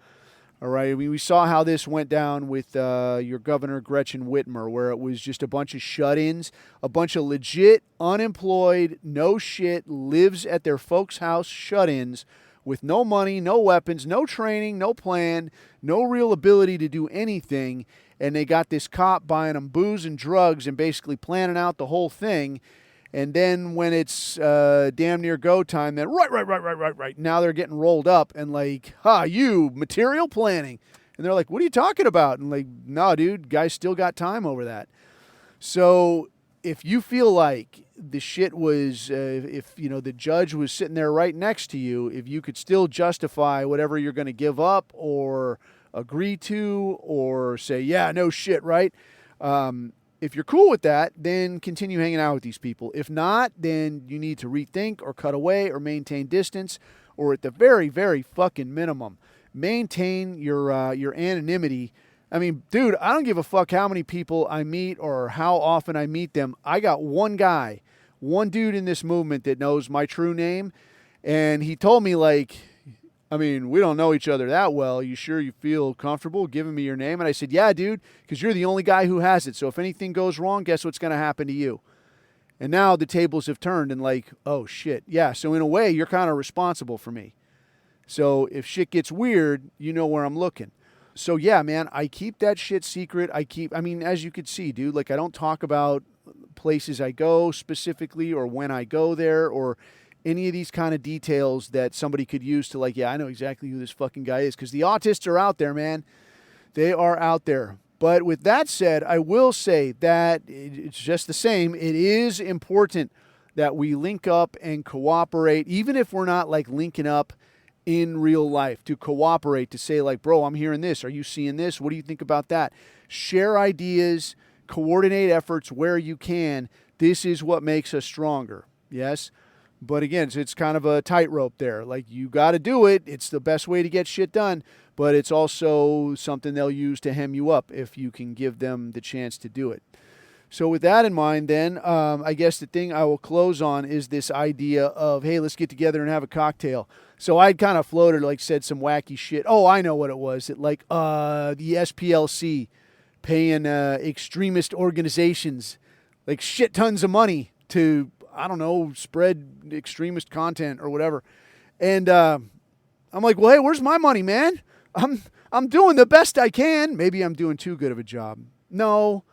All right, I mean, we saw how this went down with your Governor Gretchen Whitmer, where it was just a bunch of shut-ins, a bunch of legit, unemployed, no shit, lives at their folks' house shut-ins with no money, no weapons, no training, no plan, no real ability to do anything, and they got this cop buying them booze and drugs and basically planning out the whole thing. And then when it's damn near go time, then right. Now they're getting rolled up and like, you material planning. And they're like, what are you talking about? And like, no, dude, guys still got time over that. So if you feel like the shit was, the judge was sitting there right next to you, if you could still justify whatever you're going to give up or agree to or say, yeah, no shit, right? If you're cool with that, then continue hanging out with these people. If not, then you need to rethink or cut away or maintain distance, or at the very, very fucking minimum, maintain your anonymity. I mean, dude, I don't give a fuck how many people I meet or how often I meet them. I got one dude in this movement that knows my true name, and he told me, like, I mean, we don't know each other that well. You sure you feel comfortable giving me your name? And I said, yeah, dude, because you're the only guy who has it. So if anything goes wrong, guess what's going to happen to you? And now the tables have turned and like, oh, shit. Yeah, so in a way, you're kind of responsible for me. So if shit gets weird, you know where I'm looking. So, yeah, man, I keep that shit secret. As you could see, dude, like I don't talk about places I go specifically or when I go there or any of these kind of details that somebody could use to like, yeah, I know exactly who this fucking guy is, because the autists are out there, man. They are out there. But with that said, I will say that it's just the same. It is important that we link up and cooperate, even if we're not like linking up in real life, to cooperate, to say like, bro, I'm hearing this. Are you seeing this? What do you think about that? Share ideas, coordinate efforts where you can. This is what makes us stronger. Yes. But again, it's kind of a tightrope there. Like, you got to do it. It's the best way to get shit done. But it's also something they'll use to hem you up if you can give them the chance to do it. So with that in mind, then, I guess the thing I will close on is this idea of, hey, let's get together and have a cocktail. So I'd kind of floated, like, said some wacky shit. Oh, I know what it was. It, like, the SPLC paying extremist organizations, like, shit tons of money to, I don't know, spread extremist content or whatever. And I'm like, well, hey, where's my money, man? I'm doing the best I can. Maybe I'm doing too good of a job. No,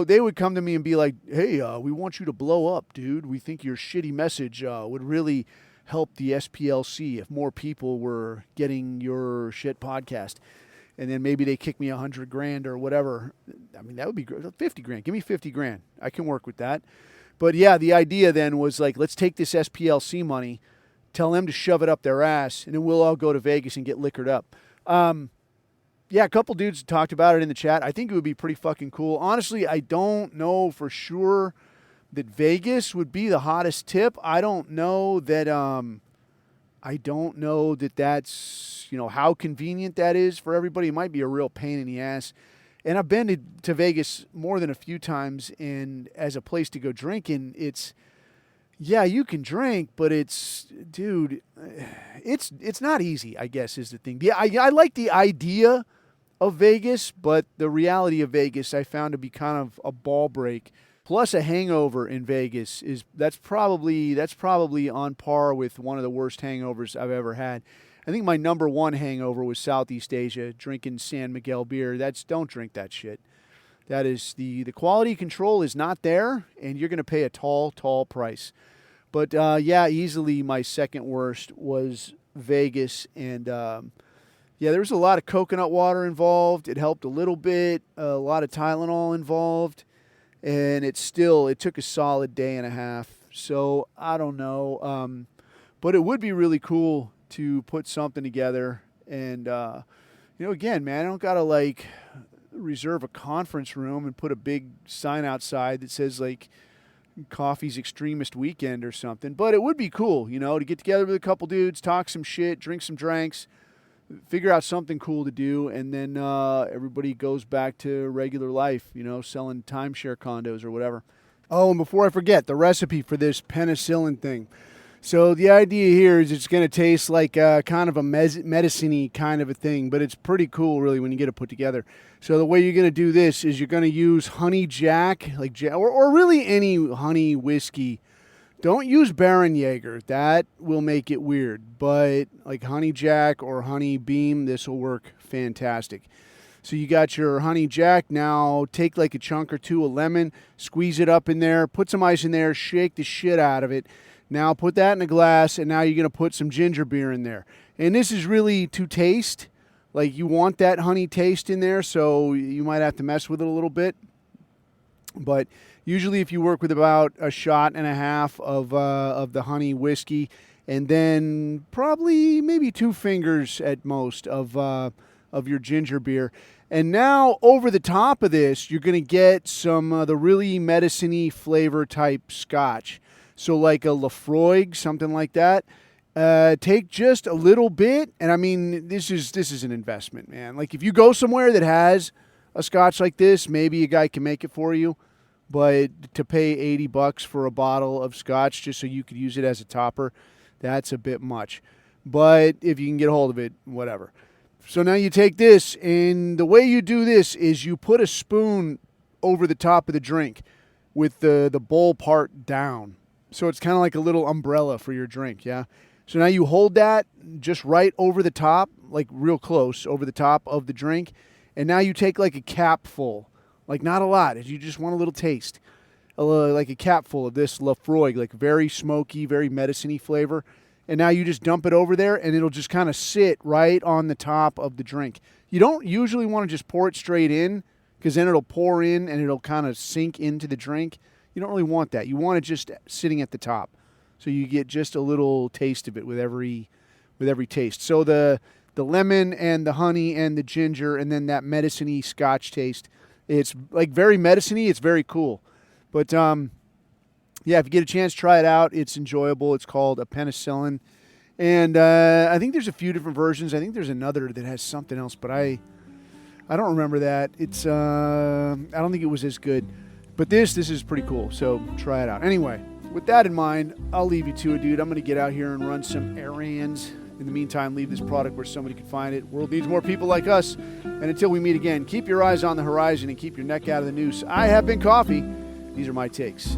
they would come to me and be like, hey, we want you to blow up, dude. We think your shitty message would really help the SPLC if more people were getting your shit podcast. And then maybe they kick me $100,000 or whatever. I mean, that would be great. 50 grand. Give me 50 grand. I can work with that. But yeah, the idea then was like, let's take this SPLC money, tell them to shove it up their ass, and then we'll all go to Vegas and get liquored up. Yeah, a couple dudes talked about it in the chat. I think it would be pretty fucking cool. Honestly, I don't know for sure that Vegas would be the hottest tip. I don't know that that's, how convenient that is for everybody. It might be a real pain in the ass. And I've been to Vegas more than a few times, and as a place to go drinking, yeah, you can drink, but it's not easy, I guess, is the thing. Yeah, I like the idea of Vegas, but the reality of Vegas I found to be kind of a ball break. Plus a hangover in Vegas that's probably on par with one of the worst hangovers I've ever had. I think my number one hangover was Southeast Asia, drinking San Miguel beer. Don't drink that shit. That is the quality control is not there, and you're going to pay a tall price. But yeah, easily my second worst was Vegas, and yeah, there was a lot of coconut water involved. It helped a little bit. A lot of Tylenol involved, and it took a solid day and a half. So I don't know, but it would be really cool to put something together, and again, man, I don't gotta like reserve a conference room and put a big sign outside that says like Coffee's Extremist Weekend or something. But it would be cool, to get together with a couple dudes, talk some shit, drink some drinks, figure out something cool to do, and then everybody goes back to regular life, selling timeshare condos or whatever. Oh, and before I forget, the recipe for this penicillin thing. So the idea here is it's going to taste like kind of a medicine-y kind of a thing, but it's pretty cool, really, when you get it put together. So the way you're going to do this is you're going to use honey jack, or really any honey whiskey. Don't use Baron Jaeger. That will make it weird. But like honey jack or honey beam, this will work fantastic. So you got your honey jack. Now take like a chunk or two of lemon, squeeze it up in there, put some ice in there, shake the shit out of it. Now put that in a glass, and now you're going to put some ginger beer in there. And this is really to taste. Like, you want that honey taste in there, so you might have to mess with it a little bit. But usually if you work with about a shot and a half of the honey whiskey, and then probably maybe 2 fingers at most of your ginger beer. And now over the top of this, you're going to get some the really medicine-y flavor type scotch. So like a Lafroig, something like that. Take just a little bit, and I mean, this is an investment, man. Like, if you go somewhere that has a scotch like this, maybe a guy can make it for you, but to pay $80 for a bottle of scotch just so you could use it as a topper, that's a bit much. But if you can get a hold of it, whatever. So now you take this, and the way you do this is you put a spoon over the top of the drink with the bowl part down. So it's kind of like a little umbrella for your drink, yeah? So now you hold that just right over the top, like real close over the top of the drink, and now you take like a capful, like not a lot, you just want a little taste, like a capful of this Lafroig, like very smoky, very medicine-y flavor, and now you just dump it over there, and it'll just kind of sit right on the top of the drink. You don't usually want to just pour it straight in, because then it'll pour in and it'll kind of sink into the drink. You don't really want that. You want it just sitting at the top, so you get just a little taste of it with every taste. So the lemon and the honey and the ginger, and then that medicine-y scotch taste. It's like very medicine-y. It's very cool. But yeah, if you get a chance, try it out. It's enjoyable. It's called a penicillin. And I think there's a few different versions. I think there's another that has something else, but I don't remember that. It's I don't think it was as good. But this is pretty cool, so try it out. Anyway, with that in mind, I'll leave you to it, dude. I'm going to get out here and run some errands. In the meantime, leave this product where somebody can find it. World needs more people like us. And until we meet again, keep your eyes on the horizon and keep your neck out of the noose. I have been Coffee. These are my takes.